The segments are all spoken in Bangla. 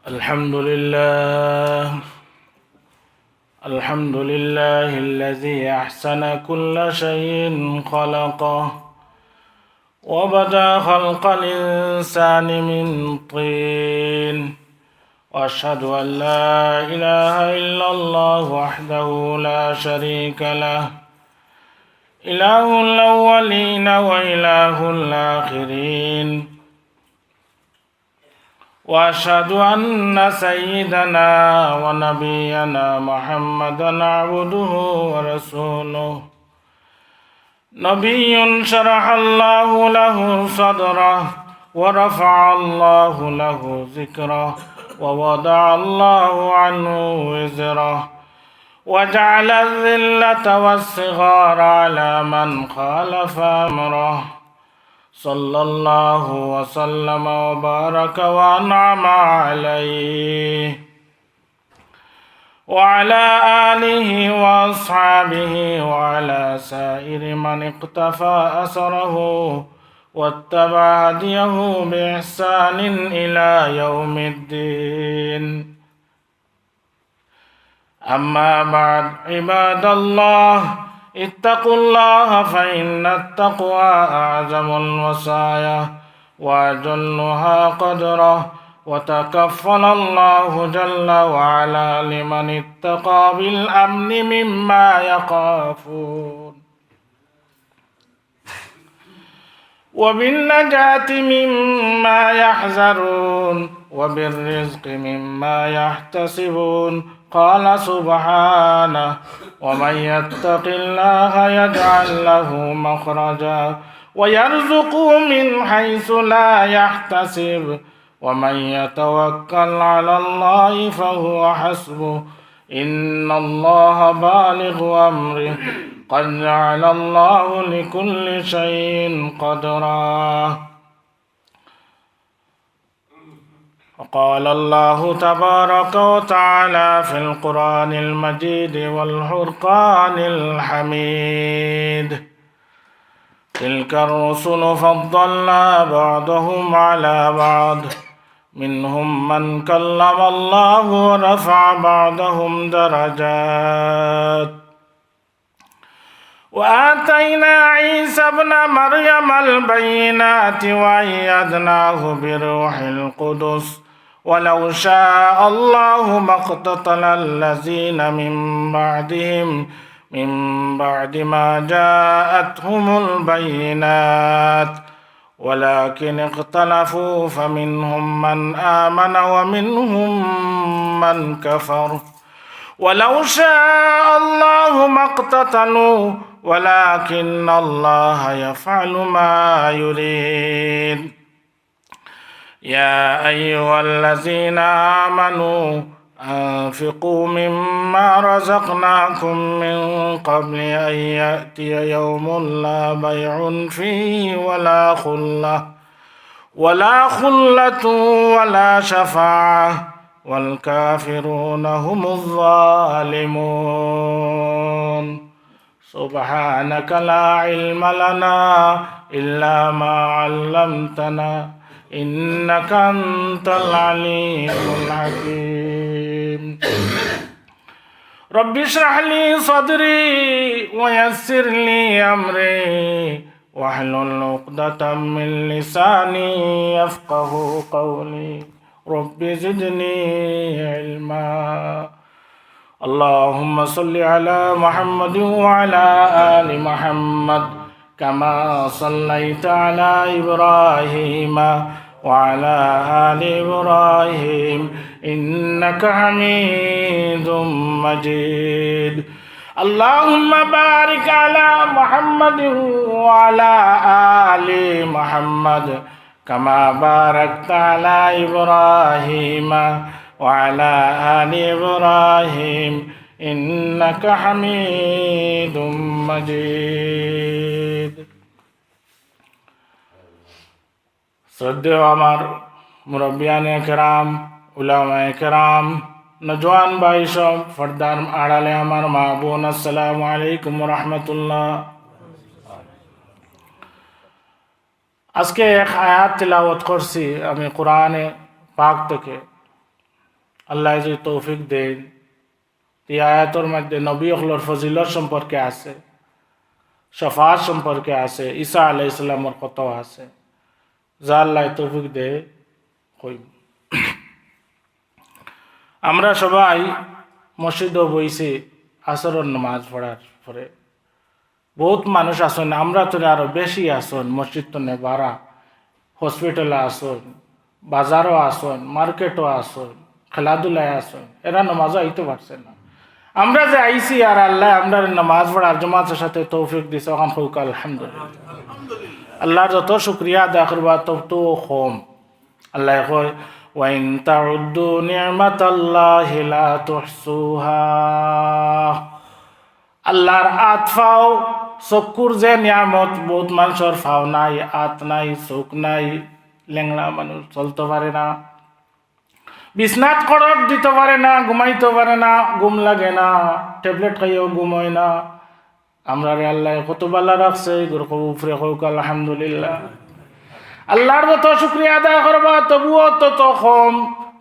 الحمد لله الحمد لله الذي أحسن كل شيء خلقه وبدأ خلق الإنسان من طين وأشهد أن لا إله إلا الله وحده لا شريك له إله الأولين وإله الآخرين وأشهد أن سيدنا ونبينا محمدا عبده ورسوله نبي شرح الله له صدره ورفع الله له ذكره ووضع الله عنه وزره وجعل الذلة والصغار على من خالف أمره صلى الله وسلم وبارك وأنعم عليه وعلى آله وأصحابه وعلى سائر من اقتفى أثره واتبع هديه بإحسان إلى يوم الدين أما بعد عباد الله اتقوا الله فإن التقوى أعظم الوصايا وأجلها قدره وتكفل الله جل وعلا لمن اتقى بالأمن مما يخافون وبالنجاة مما يحذرون وبالرزق مما يحتسبون قال سبحانه ومن يتق الله يجعل له مخرجا ويرزقه من حيث لا يحتسب ومن يتوكل على الله فهو حسبه إن الله بالغ أمره قد جعل الله لكل شيء قدرا وقال الله تبارك وتعالى في القرآن المجيد والفرقان الحميد تلك الرسل فضلنا بعضهم على بعض منهم من كلم الله ورفع بعضهم درجات وآتينا عيسى ابن مريم البينات وأيدناه بروح القدس ولو شاء الله ما اقتتل الذين من بعدهم من بعد ما جاءتهم البينات ولكن اختلفوا فمنهم من آمن ومنهم من كفر ولو شاء الله ما اقتتلوا ولكن الله يفعل ما يريد يا أيها الذين آمنوا أنفقوا مما رزقناكم من قبل أن يأتي يوم لا بيع فيه ولا خلة ولا شفاعة والكافرون هم الظالمون سبحانك لا علم لنا إلا ما علمتنا إنك أنت العليم الحكيم رب اشرح لي صدري ويسر لي أمري واحلل عقدة من لساني يفقه قولي رب زدني علما اللهم صل على محمد وعلى آل محمد كما صليت على إبراهيم وعلى آل إبراهيم إنك حميد مجيد اللهم بارك على محمد وعلى آل محمد كما باركت على إبراهيم وعلى آل إبراهيم إنك حميد مجيد শ্রদ্ধেয় আমার মুরব্বিয়ানে কেরাম উলামায়ে কেরাম নজওয়ান ভাই সব ফর্দার আড়ালে আমার মা বোন আসসালামু আলাইকুম রহমতুল্লাহ আজকে এক আয়াত তিলাওয়াত করছি আমি কোরআনে পাক থেকে। আল্লাহ যদি তৌফিক দেন, এই আয়াতর মধ্যে নবী হলর ফজিলত সম্পর্কে আছে, শফাত সম্পর্কে আছে, ঈসা আলাইহিস সালামের কথাও আছে, যা আল্লাহ তৌফিক দে কইব। আমরা সবাই মসজিদও বইছি আসরের নামাজ পড়ার পরে। বহুত মানুষ আসেন, আমরা তো আরো বেশি আসন, মসজিদ তো নে বাড়া, হসপিটালে আসন, বাজারও আসন, মার্কেটও আসন, খেলাধুলায় আসন, এরা নামাজও আইতে পারছে না। আমরা যে আইছি আর আল্লাহ আমরা নামাজ পড়ার জমাতের সাথে তৌফিক দিছে, ওখান হোক আলহামদুলিল্লাহ। আল্লাহর যত শুক্রিয়া আদায় করবা তত কম। আল্লাহ কয় ওয়াইন তাউদ্দু নি'মাতাল্লাহি লা তুহসুহা। আল্লাহর আত ফাও, চকুর যে নিয়ামত, বহুত মানুষের ফাও নাই, আত নাই, চোখ নাই, লেংড়া মানুষ চলতে পারে না, বিছনাত খড়ক দিতে পারে না, ঘুমাইতে পারে না, ঘুম লাগে না, ট্যাবলেট খাইও ঘুম হয় না। আমরা আল্লাহ কত বালা রাখছে, উপরে হোক আলহামদুলিল্লাহ। আল্লাহর যত শুক্রিয়া আদায় করবা তবুও তত কম,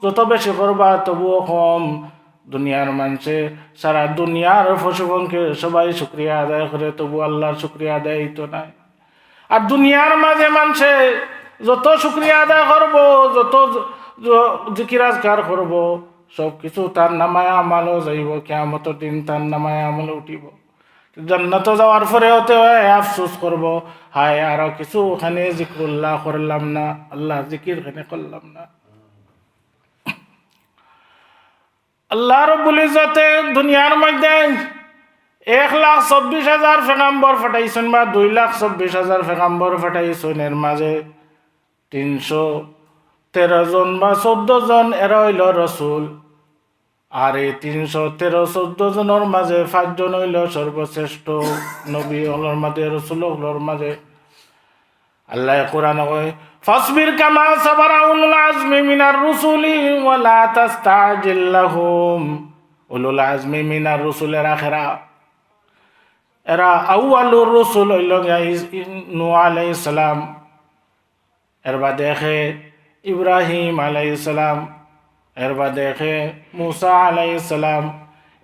যত বেশি করবা তবুও কম। দুনিয়ার মানুষে, সারা দুনিয়ার পশুপঙ্খে সবাই শুক্রিয়া আদায় করে, তবু আল্লাহর শুক্রিয়া আদায় তো নাই। আর দুনিয়ার মাঝে মানুষে যত শুক্রিয়া আদায় করবো, যত জিকির আজকার করবো, সব কিছু তার নামায় আমালও যাইব, কিয়ামতের দিন তার নামায় আমলে উঠিব। জান্নাত যাওয়ার পরে হতে হয় আফসোস করব, হায় আরো কিছু ওখানে জিক্রুল্লাহ করলাম না, আল্লাহ জিকির খানে করলাম না। আল্লাহ রাব্বুল ইজ্জতে দুনিয়ার মধ্যে 1,24,000 পেগাম্বর ফাটাইছেন, বা 2,24,000 পেগাম্বর ফাটাইছেন। এর মাঝে 313 জন বা 14 জন এরা হইল রসুল। আর এই 313-14 জনের মাঝে 5 জন হইল সর্বশ্রেষ্ঠ নবী হলর মাঝে, রসুল হলর মাঝে। আল্লাহ কোরআন কয় ফাসবির কামা সাবারা উলুল আজমি মিনার রুসুলি ওয়া লা তাস্তাজিল লাহুম। উলুল আজমি মিনার রুসুলের আখেরা, এরা আউয়ালুর রসুল হইল নূহ আলাইহিস সালাম, এর বাদে ইব্রাহিম আলাইহিস সালাম, এর বাদে মুসা আলাইহিস সালাম,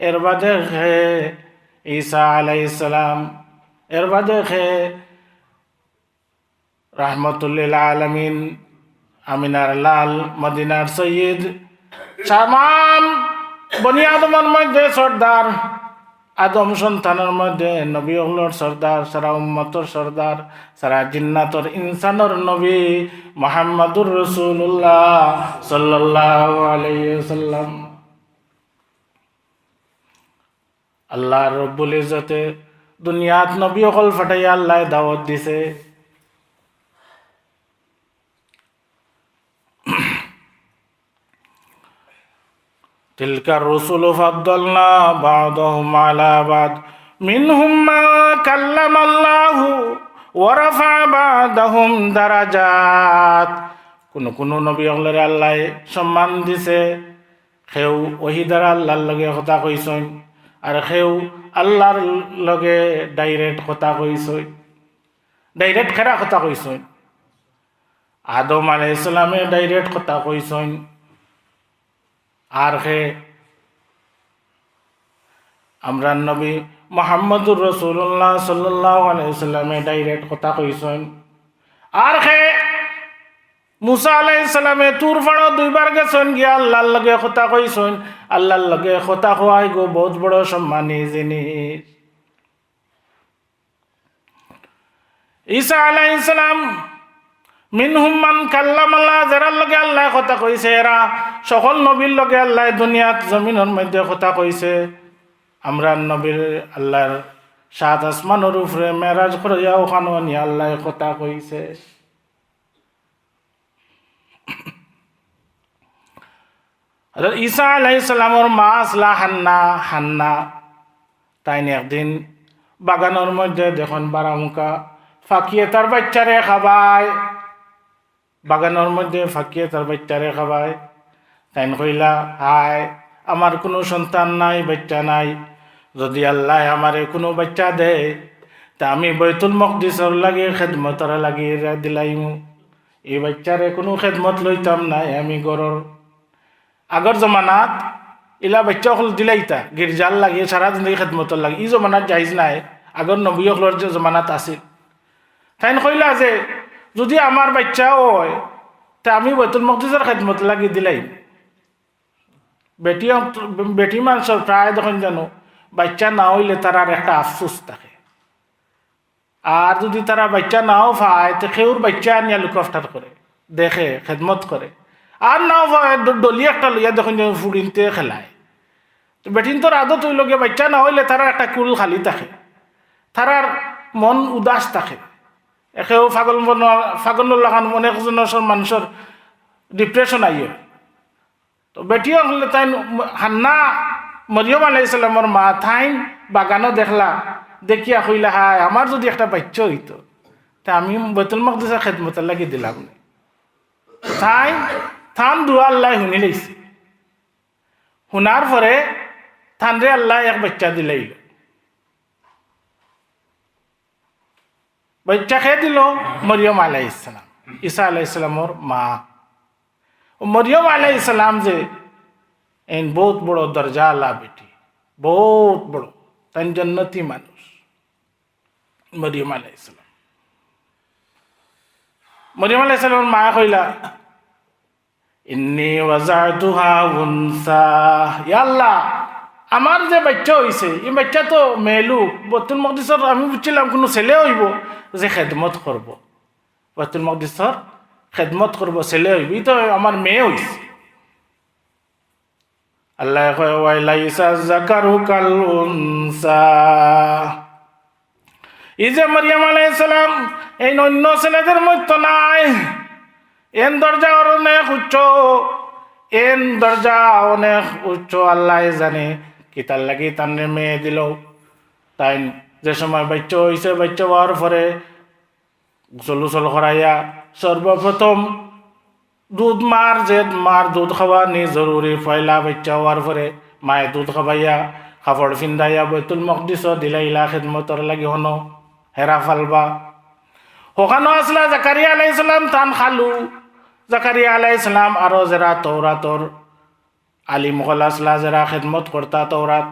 এর বাদে ঈসা আলাইহিস সালাম, এর বাদে রাহমাতুল্লিল আলামিন, আমিনার লাল, মদিনার সৈয়দ, তামাম বনি আদমের মধ্যে সর্দার, আদম সন্তানের মধ্যে নবী হলর সর্দার, সারা উম্মতর সর্দার, সারা জিন্নাতর ইনসানর নবী মুহাম্মাদুর রাসূলুল্লাহ সাল্লাল্লাহু আলাইহি ওয়াসাল্লাম। আল্লাহ রাব্বুল ইজ্জতে দুনিয়াত নবী হল ফাটাইয়া আল্লাহ দাওয়াত দিছে। তিলকার রসুল ফাদ্দালনা বা'দাহুম আলা বা'দ মিনহুম মান কাল্লামাল্লাহু ওয়া রাফা বা'দাহুম দারাজাত। কোন নবী হলরে আল্লাহ সম্মান দিছে, সেও ওহি দ্বারা আল্লাহর লগে কথা কইছেন, আর সেও আল্লাহর লগে ডাইরেক্ট কথা কইছেন। ডাইরেক্ট খেরা কথা কইছেন, আদম আলাইহিস সালামে ডাইরেক্ট কথা কইছেন, আর আমরা নবী মুহাম্মদুর রাসূলুল্লাহ সাল্লাল্লাহু আলাইহি ওয়াসাল্লামে ডাইরেক্ট কথা কইছেন। আর মুসা আলাইহিস সালামে তুর ফাড়ো 2 বার গেছেন, গিয়া আল্লাহর লগে কথা কইছেন। আল্লাহর লগে কথা কওয়াই গো বহুত বড় সম্মানী জিনিস। ঈসা আলাইহিস সালাম মিনহুম মান কাল্লামাল্লাহ, যারা লগে আল্লাহ কথা কইছে, এরা সকল নবীর লগে আল্লাহ দুনিয়াত জমিনের মধ্যে কথা কইছে। আমরা নবীর আল্লাহর 7 আসমানের উপরে মেরাজ করিয়া ওখানে নিয়ে আল্লাহ কথা কইছে। ঈসা আলাইহিস সালামের মা আসলা হান্না, তাই একদিন বাগানের মধ্যে দেখুন বারামুকা ফাঁকিয়ে তার বাচ্চারে খাবায়, বাগানের মধ্যে ফাঁকিয়ে তার বাচ্চারে খাবায়। তাই কইলা, হায় আমার কোনো সন্তান নাই, বাচ্চা নাই, যদি আল্লাহ আমারে কোনো বাচ্চা দেয় তা আমি বাইতুল মকদিসর লাগে খেদমতর লাগিয়ে দিলাইমু, এই বাচ্চারে কোনো খেদমত লইতাম নাই আমি গরর। আগর জমানাত ইলা বাচ্চা হল দিলাইতা গির্জার লাগে সারা জিন্দগি খেদমতর লাগে ই জমানাত জাইজ নাই আগর নবী হলর যে জমানাত আছিল তাইন কইলা যে যদি আমার বাচ্চা হয় তা আমি বাইতুল মকদিসের খেদমত লাগি দিলাই বেটি মানুষের প্রায় যখন জানো বাচ্চা না হইলে তার আর একটা আফসোস থাকে আর যদি তারা বাচ্চা নাও পায় তো সেউর বাচ্চা নিয়ে লুকফটার করে দেখে খেদমত করে আর নাও পায় ডলি একটা লইয়া যখন ফুড়িনতে খেলায় তো বেটিন তোর আদত হইল গিয়ে বাচ্চা না হইলে তারা একটা কুল খালি থাকে তারার মন উদাস থাকে একেও ফাগল লাগান অনেক মানুষের ডিপ্রেশন আইয়ে তো বেটিও হলে তাই হান্না মরিয়ম আলাইহিস সালামের মা থাইন বাগানও দেখলা দেখিয়া কইলা হায় আমার যদি একটা বাচ্চা হইতো তা আমি বাইতুল মকদিসের খেদমতের লাগি দিলাম না থান দুয়া আল্লাহ শুনি লাইছে শুনার পরে থানরে আল্লাহ এক বাচ্চা দিলাইল বাচ্চা খেয়ে দিল মরিয়ম আলাইহিস সালাম ঈসা আলাইহিস সালামের মা মরিয়ম আলাইহিস সালাম যে এন বহুত বড় দরজা আল্লাহ বেটি বহুত বড় তাই জন্নতি মানুষ মরিয়ম আলাইহিস সালাম মরিয়ম আলাইহিস সালামের মা কইলা ইন্নী ওয়াজাতুহা উনসা ইয়া আল্লাহ আমার যে বাচ্চা হইছে এই বাচ্চা তো মেলু বাইতুল মকদিসের আমি বুঝছিলাম কোনো ছেলে হইব যে খেদমত করব বাইতুল মকদিসের খেদমত করব ছেলে হইব এই তো আমার মেয়ে হইছে আল্লাহ কয় ওয়াইলাইসা যাকারু কাল উনসা এই যে মরিয়ম আলাইহিস সালাম এই অন্য ছেলেদের মধ্যে নাই এন দরজা অনেক উচ্চ এন দরজা অনেক উচ্চ আল্লাহ জানে কি তার লাগি তার মেয়ে দিল তাই যে সময় বাচ্চা হয়েছে বাচ্চা হওয়ার পরে গোসল করাইয়া সর্বপ্রথম দুধ মার দুধ খাওয়া নি জরুরি পয়লা বাচ্চা হওয়ার পরে মায়ে দুধ খাওয়াইয়া কাপড় ফিন্দাইয়া বাইতুল মকদিস দিলাইলা খেদমতর লাগি হনো হেরা ফালবা ওখানো আসলা জাকারিয়া আলাইহিস সালাম তান খালু জাকারিয়া আলাইহিস সালাম আরো যারা তৌরাতর আলিম হল আসলা যারা খেদমত করতা তৌরাত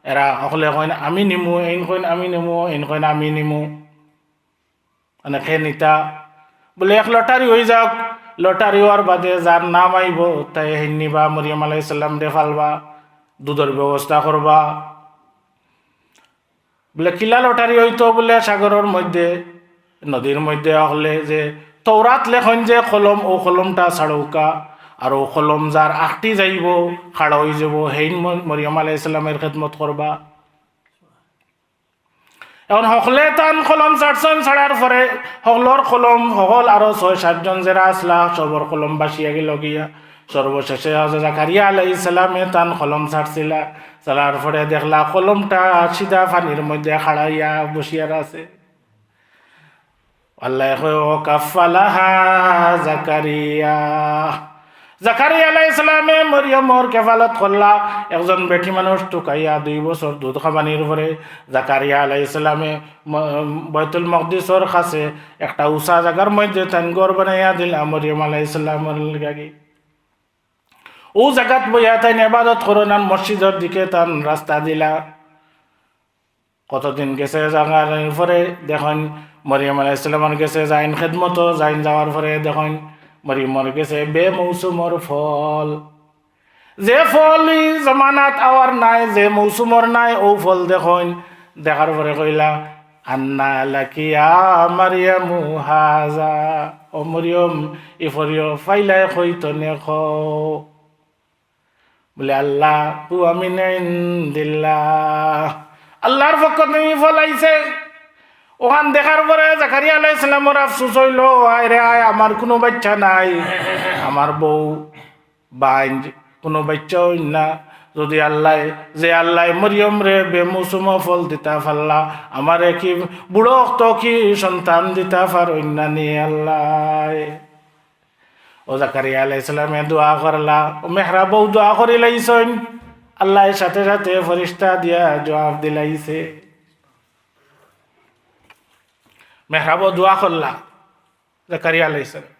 এরা অকলে কইন আমি নিমু এইন কইন আমি নিমু এইন কইন আমি নিমু অনেকে নিতা বলে এক লটারি হয়ে যাওক লটারি হওয়ার বাদে যার নাম আইব তাই নিবা মরিয়ম আলাইহিস সালাম দে ফালবা দুধের ব্যবস্থা করবা বলে কিলা লটারি হইতো বলে সাগরের মধ্যে নদীর মধ্যে হলে যে তৌরাত লেখন যে কলম ও কলমটা ছাড়ৌকা আর ও কলম যার আঁকটি যাইব খাড়া হয়ে যাব হেইন মরিয়ম আলাইহিস সালামের খেদমত করবা এখন সকলে তান কলম ছাড়ছেন ছাড়ার পরে সকলর কলম সকল আরো ৬-৭ জন যারা আসলা সবর কলম বাসিয়া গেল গিয়া সর্বশেষে জাকারিয়া আলাইহিস সালামে তান কলম ছাড়ছিলা ছাড়ার পরে দেখলা কলমটা সিধা পানির মধ্যে খাড়াইয়া বসিয়ার আছে আল্লাহ কয় ও কাফালাহা জাকারিয়া জাকারিয়া আলাইহিস সালামে মরিয়মর কেফালত করলা একজন বেটি মানুষ টুকাইয়া 2 বছর দুধ খাবানির পরে জাকারিয়া আলাইহিস সালামে বাইতুল মকদিসের কাছে একটা উঁচা জায়গার মধ্যে তান ঘর বানাইয়া দিলা মরিয়ম আলাইহিস সালামের লাগি ও জায়গাত বইয়া তাই ইবাদত করেন মসজিদের দিকে তান রাস্তা দিলা কতদিন গেছে জাগার পরে দেখেন মরিয়ম আলাইহিস সালামের গেছে যাইন খেদমত যাইন যাওয়ার পরে দেখেন মরিয়মর গেছে বেমৌসুমর ফল যে ফল জমানাত আওয়ার নাই যে মৌসুমর নাই ও ফল দেখেন দেখার পরে কইলা আন্না লাকিয়া মারিয়ামু হাজা ও মরিয়ম ইফরিও ফাইলাই কইতো নে খ বলে আল্লাহ হুয়া মিন ইনদিল্লাহ আল্লাহর পক্ষ থেকে ফল আইছে ওখান দেখার পরে জাকারিয়া আলাইহিস সালামের আফসোস হইল আয় রে আয় আমার কোনো বাচ্চা নাই আমার বউ বাইন কোনো বাচ্চা হইল না যদি আল্লাহ মরিয়ম রে বেমৌসুম ফল দিতা ফাল্লা আমারে কি বুড়ো তো কি সন্তান দিতা পারইন না নি আল্লাহ ও জাকারিয়া আলাইহিস সালামে দোয়া করলা ও মেহরাবও দোয়া করি লাইছেন আল্লাহর সাথে সাথে ফেরেশতা দিয়া জবাব দিলাইছে মেহরাব দোয়া করলা জাকারিয়া আলাইহিস সালাম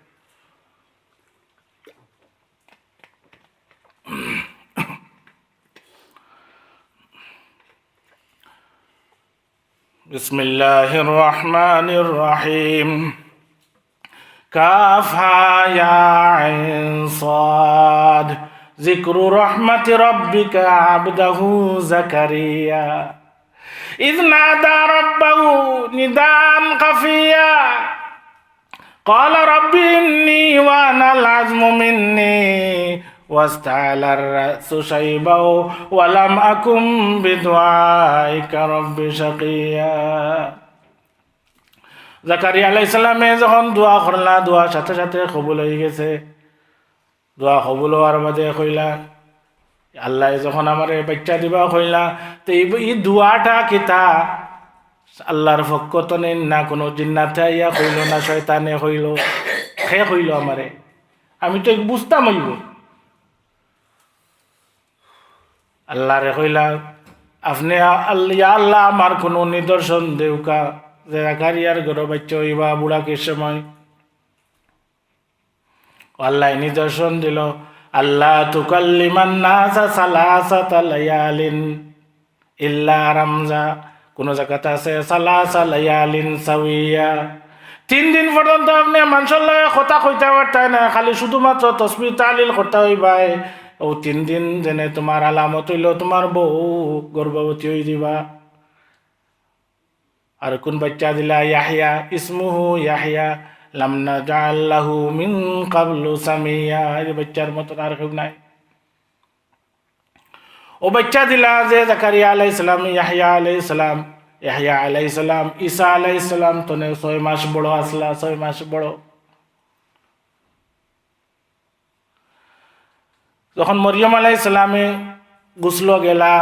বিসমিল্লাহির রহমানির রহিম। কাফা ইয়া আইন সাদ। যিকরু রহমাতি রাব্বিকা আবদাহু যাকারিয়া ইয নাদা রাব্বাহু নিদান খাফিয়া قال رب إني وأنا العظم مني واستعل الرأس شيبا ولم أكن بدعائك رب شقيا। জাকারিয়া আলাইহিস সালামে যখন দোয়া করলা, দোয়ার সাথে সাথে কবুল হয়ে গেছে। দোয়া কবুল হওয়ার বাদে কইলা আল্লাহ যখন আমারে বাচ্চা দিবা কইলা, তো এই দোয়াটা কিতা আল্লাহর পক্ষ তো নেন না, কোনো জিন্নাতে আইয়া কইল না শয়তানে কইল, খে কইল আমারে, আমি তো বুঝতাম হইব। আল্লাহরে কইলা আপনি আল্লাহ আমার কোনো নিদর্শন দেউকা যে জাকারিয়ার ঘর বাচ্চা হইবা বুড়াকে সময়। আল্লাহ নিদর্শন দিল, আল্লাহ তুকাল্লিমান নাসা সালাসাতা লায়ালিন ইল্লা রামজা, কোন জায়গাতে আছে সালাসা লায়ালিন সাউইয়া, 3 দিন পর্যন্ত আপনি মানুষের লগে কথা কইতে পারতেন না, খালি শুধুমাত্র তসবিহ তাহলিল করতে হইবাই। ও 3 দিন যেনে তোমার আলামত হইল তোমার বউ গর্ভবতী হয়ে দিবা। আর কোন বাচ্চা দিলা ইয়াহিয়া, ইসমুহু ইয়াহিয়া লাম নাজআল লাহু মিন ক্বাবলু সামিয়া, এই বাচ্চার মতন আর কেউ নাই। ও বাচ্চা দিলা যে জাকারিয়া আলাইহিস সালাম, ইয়াহিয়া আলাইহিস সালাম, ইয়াহিয়া আলাইহিস সালাম, ঈসা আলাইহিস সালাম তনে 6 মাস বড় আসলা, 6 মাস বড়। যখন মরিয়ম আলাইহিস সালামে গোসল গেলা,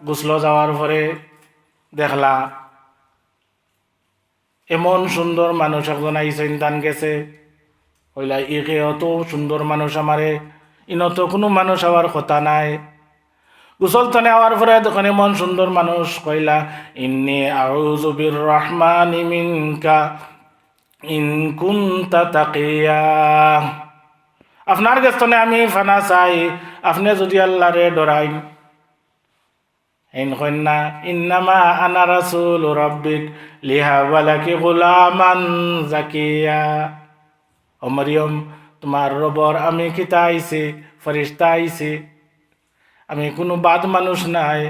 গোসল যাওয়ার পরে দেখলা এমন সুন্দর মানুষ একজন আইসেন দান গেছে, কইলা ইকে অত সুন্দর মানুষ আমারে, ইনত কোনো মানুষ হওয়ার কথা নাই। গোসল তনে হওয়ার পরে তখন এমন সুন্দর মানুষ কইলা ইন্নী আউযু বির রহমানি মিনকা ইন কুনতা তাকিয়া, আপনার কাছে আমি ফানা চাই, আপনি যদি আল্লাহরে ডরাইন। ইন কন্যা ইন্নামা আনা রাসূলু রাব্বিক লিহাবা লাকি গুলামান জাকিয়া, ও মরিয়ম তোমার রবর আমি কিতা আইছি, ফেরেশতা আইছি, আমি কোনো বাদ মানুষ নাই,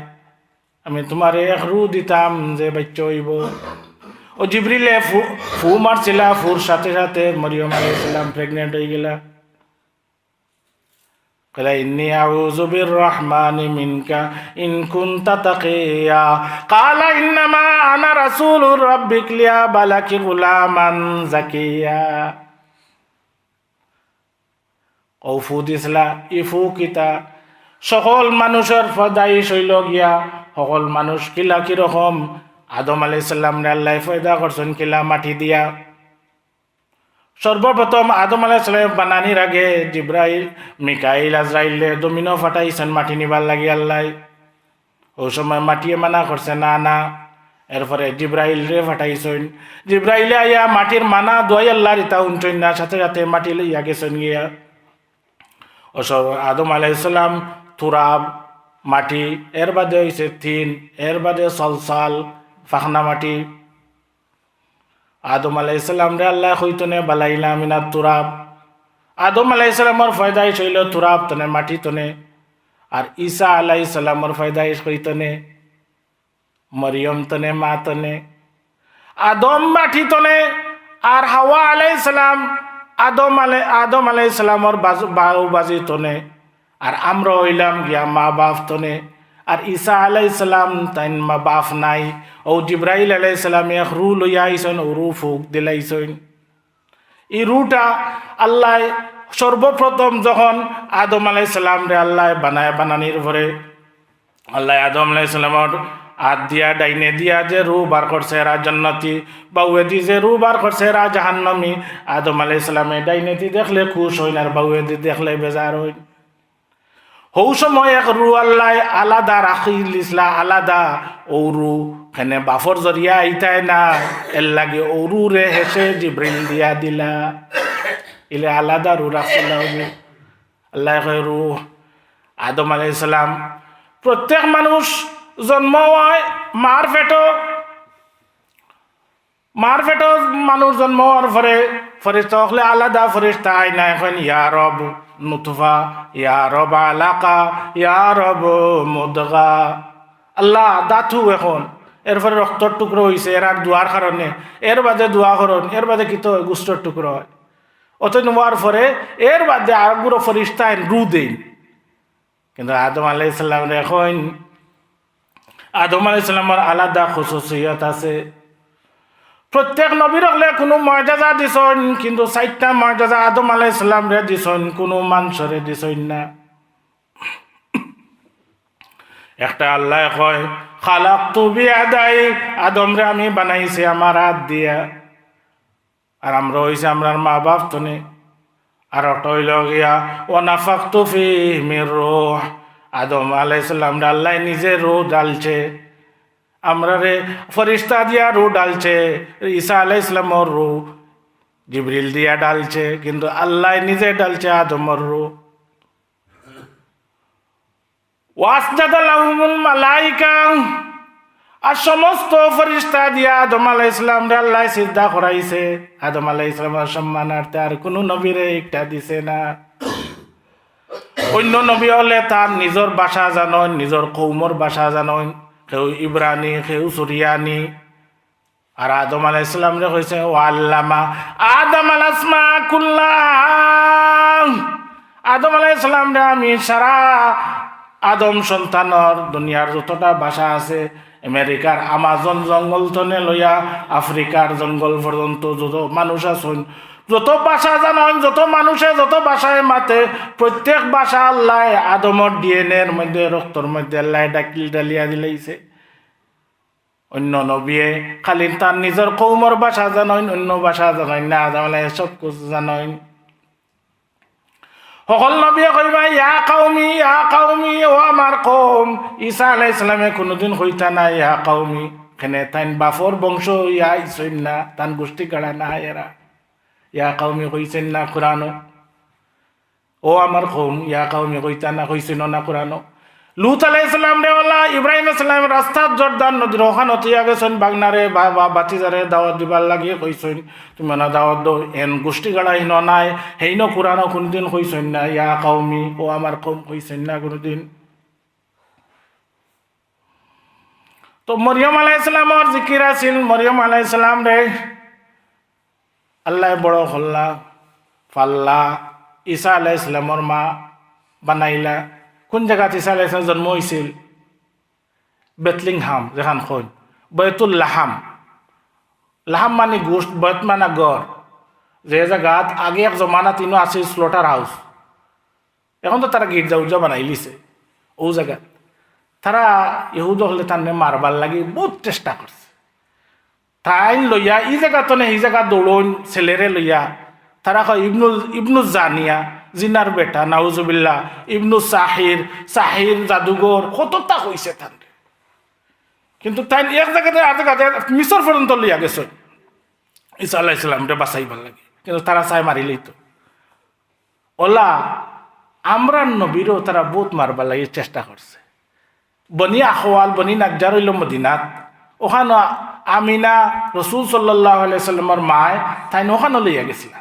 আমি তোমারে এক রু দিতাম যে বাচ্চা হইব। ও জিবরিলে ফু মারছিলা, ফুর সাথে সাথে মরিয়ম আলাইহিস সালাম প্রেগনেন্ট হয়ে গেলা। কইলা ইন্নী আউযু বির রহমানি মিনকা ইন কুনতা তাকিয়া, ক্বালা ইন্নামা আনা রাসূলুর রাব্বিক লিয়াবা লাকি গুলামান জাকিয়া। ও ফু দিছলা, ইফু কিতা সকল মানুষের ফদাইশ হইল গিয়া, সকল মানুষ কিলা কিরকম আদম আলাইহিস সালাম রে আল্লাহ ফয়দা করছেন কিলা মাটি দিয়া। সর্বপ্রথম আদম আলাইহিস সালাম বানানির আগে জিব্রাইল মিকাইল আজরাইলে দমিনো ফাটাইছেন মাটি নিবার লাগি আল্লাহ। ওই সময় মাটিয়ে মানা করছে না না, এরপরে জিব্রাইল রে ফাটাইছেন, জিব্রাইলে আইয়া মাটির মানা দোয়াই আল্লাহর ইতা উনছেন না, সাথে সাথে মাটি লইয়া গেছেন গিয়া। ওসব আদম আলাইহিস সালাম তুরাব মাটি, এর বাদে হয়েছে তিন, এর বাদে সলসাল ফাখনা মাটি। আদম আলাইহিস সালাম রে আল্লাহ কইতনে বালাইলা মিনাত তুরাব, আদম আলাইহিস সালামর ফয়দাইশ হইল তুরাব তনে মাটি তনে, আর ঈসা আলাইহিস সালামর ফয়দাইশ কইতনে মরিয়ম তনে মা তনে। আদম মাটি তনে আর হাওয়া আলাইহিস সালাম আদম আলাইহিস সালামর বাউ বাজি তনে, আর আমরা হইলাম গিয়া মা বাপ তনে। আর ঈসা আলাইহিস সালাম তাইন মা বাপ নাই, ও জিব্রাইল আলাইহিস সালাম এক রু লইয়া আইছেন, ও রু ফুক দিলাইছেন। এই রুটা আল্লাহ সর্বপ্রথম যখন আদম আলাইহিস সালাম রে আল্লাহ বানানির পরে আল্লাহ আদম আলাইহিস সালামর হাত দিয়া ডাইনে দিয়া যে রু বার করছে এরা জান্নাতি, বাউয়ে দি যে রু বার করছে এরা জাহান্নামী। আদম আলাইহিস সালামে ডাইনে দি দেখলে খুশ হইন, আর বাউয়ে দি দেখলে বেজার হইন। হৌ সময় এক রু আল্লাহ আলাদা রাখি লিসলা, আলাদা ঔরু হেনে বাফর জরিয়া আইতায় না, এর লাগে ঔরু রে হেসে জিব্রিল দিয়া দিলা, ইলে আলাদা রু রাখছিলা। আল্লাহ কয় রু আদম আলাইহিস সালাম, প্রত্যেক মানুষ জন্ম হয় মার পেটো, মার পেটে মানুষ জন্ম হওয়ার পরে ফেরেশতা হলে আলাদা ফেরেশতা আয় না এখন ইয়া রব নুতফা, ইয়া রব আলাকা, ইয়া রব মুদগা। আল্লাহ দাঁতু এখন এরপরে রক্তর টুকরো হয়েছে এর আর দোয়ার কারণে, এর বাদে দোয়া করুন, এর বাদে কিন্তু গুষ্ঠর টুকরো হয়। অত নেওয়ার পরে এর বাদে আরগুলো ফেরেশতা রু দেন। কিন্তু আদম আলাইহিস সালাম এখন আদম আলাইহিস সালামের আলাদা খুসুসিয়ত আছে। প্রত্যেক নবীর হলে কোনো মর্যাদা দিছন, কিন্তু 4টা মর্যাদা আদম আলাইহিস সালাম রে দিছন, কোনো মানুষরে দিছন না। একটা আল্লাহ কয় খালাকতু বিয়াদাই, আদম রে আমি বানাইছি আমার হাত দিয়া। আর আমরা হইছে আমরার মা বাপ তনে। আর ওটা হইল গিয়া ও নাফাকতু ফিহি মির রূহ, আদম আলাইহিস সালাম রে আল্লাহ নিজে রূহ ডালছে। আমরা রে ফরিস্তা দিয়া রু ডালছে, ঈসা আলাইহিস সালামর রু জিবরিল দিয়া ডালছে, কিন্তু আল্লাহ নিজে ডালছে আদমর রু। ওয়াসজাদা লাহুমুল মালাইকা, আর সমস্ত ফরিস্তা দিয়া আদম আলাইহিস সালাম রে আল্লাহ সিজদা করাইছে। আদম আলাইহিস সালামের সম্মানার্থে আর কোনো নবীরে একটা দিছে না। অন্য নবী হলে তার নিজের ভাষা জানন, নিজের কৌমর ভাষা জানন, কেউ ইব্রানি, কেউ সুরিয়ানি। আর আদম আলাইহিস সালাম রে কইছে ও আল্লামা আদম আল আসমা কুল্লাহ, আদম আলাইহিস সালাম রে আমি সারা আদম সন্তানর দুনিয়ার যতটা ভাষা আছে, আমেরিকার আমাজন জঙ্গল তনে লইয়া আফ্রিকার জঙ্গল পর্যন্ত যত মানুষ আছেন, যত ভাষা জানেন, যত মানুষে যত ভাষায় মাতে, প্রত্যেক ভাষা আল্লাহ আদমর ডিএনএর মধ্যে রক্তর মধ্যে আল্লাহ ডাকিল ডালিয়া দিলাইছে। অন্য নবীয়ে খালি তার নিজের কৌমর ভাষা জানেন, অন্য ভাষা জানেন না। আদম আলাইহিস সব কিছু জানেন। সকল নবীয়ে কইবা ইয়া কাউমি, ইয়া কাউমি, ও আমার কৌম। ঈসা আলাইহিস সালামে কোনোদিন কইতা না ইয়া কাউমি, কেনে তাইন বাফর বংশ ইয়া ইসইন না, তান গোষ্ঠী কাড়া না এরা ইয়া কাউমি কইছেন না কোরআনো। ও আমার কৌম ইয়া কাউমি কইতা না, কইছেন না কোরআনো। লুত আলাইহিস সালাম রে ওলা ইব্রাহিম আলাইহিস সালাম রাস্তার জর্দান নদীর ওখান হতিয়া গেছেন বাগনারে বা বাতিজারে দাওয়াত দিবার লাগিয়ে কইছেন তুমি না দাওয়াত দো, এন গোষ্ঠী গাড়া হিন নাই হেইন কোরআনো কোনদিন কইছেন না ইয়া কাউমি, ও আমার কৌম কইছেন না কোনদিন। তো মরিয়ম আলাইহিস সালামর জিকির আছিল। মরিয়ম আলাইহিস সালাম রে আল্লাহ বড় হল্লা ফাল্লা ঈসা আলাইহিস সালামর মা বানাইলা। কোন জায়গাত ঈসা আলাইহিস সালাম জন্ম হয়েছিল? বেতলিংহাম, যেখান কইন বয়তুল লাহাম। লাহাম মানে গোষ্ঠ, বয়ত মানে গড়। যে জায়গাত আগে এক জমানাত ইনো আছিল স্লটার হাউস, এখন তো তারা গির্জা উর্জা বানাই লিছে। ও জায়গাত তারা ইহুদ হলে তার মারবার লাগি বহুত চেষ্টা করছে। তাই লইয়া ই জায়গা তো এই জায়গা দৌড়ন ছেলেরে লইয়া তারা কয় ইবনু জানিয়া, জিনার বেটা নাউজুবিল্লাহ, ইবনু সাহির, সাহির জাদুঘর কতটা হয়েছে তান। কিন্তু তাই এক জায়গাতে আর জায়গাতে মিশর পর্যন্ত লইয়া গেছে ঈসা আলাইহিস সালামরে বাঁচাইবার লাগে, কিন্তু তারা চাই মারিলেই তো। ওলা আমরা নবীরও তারা বহুত মারবার লাগে চেষ্টা করছে। বনি আখওয়াল, বনি নাজ্জার হইল মদিনাত, ওখানে আমিনা রসুল সাল্লাল্লাহু আলাইহি সাল্লামের মায় তাই ওখানে লইয়া গেছিলা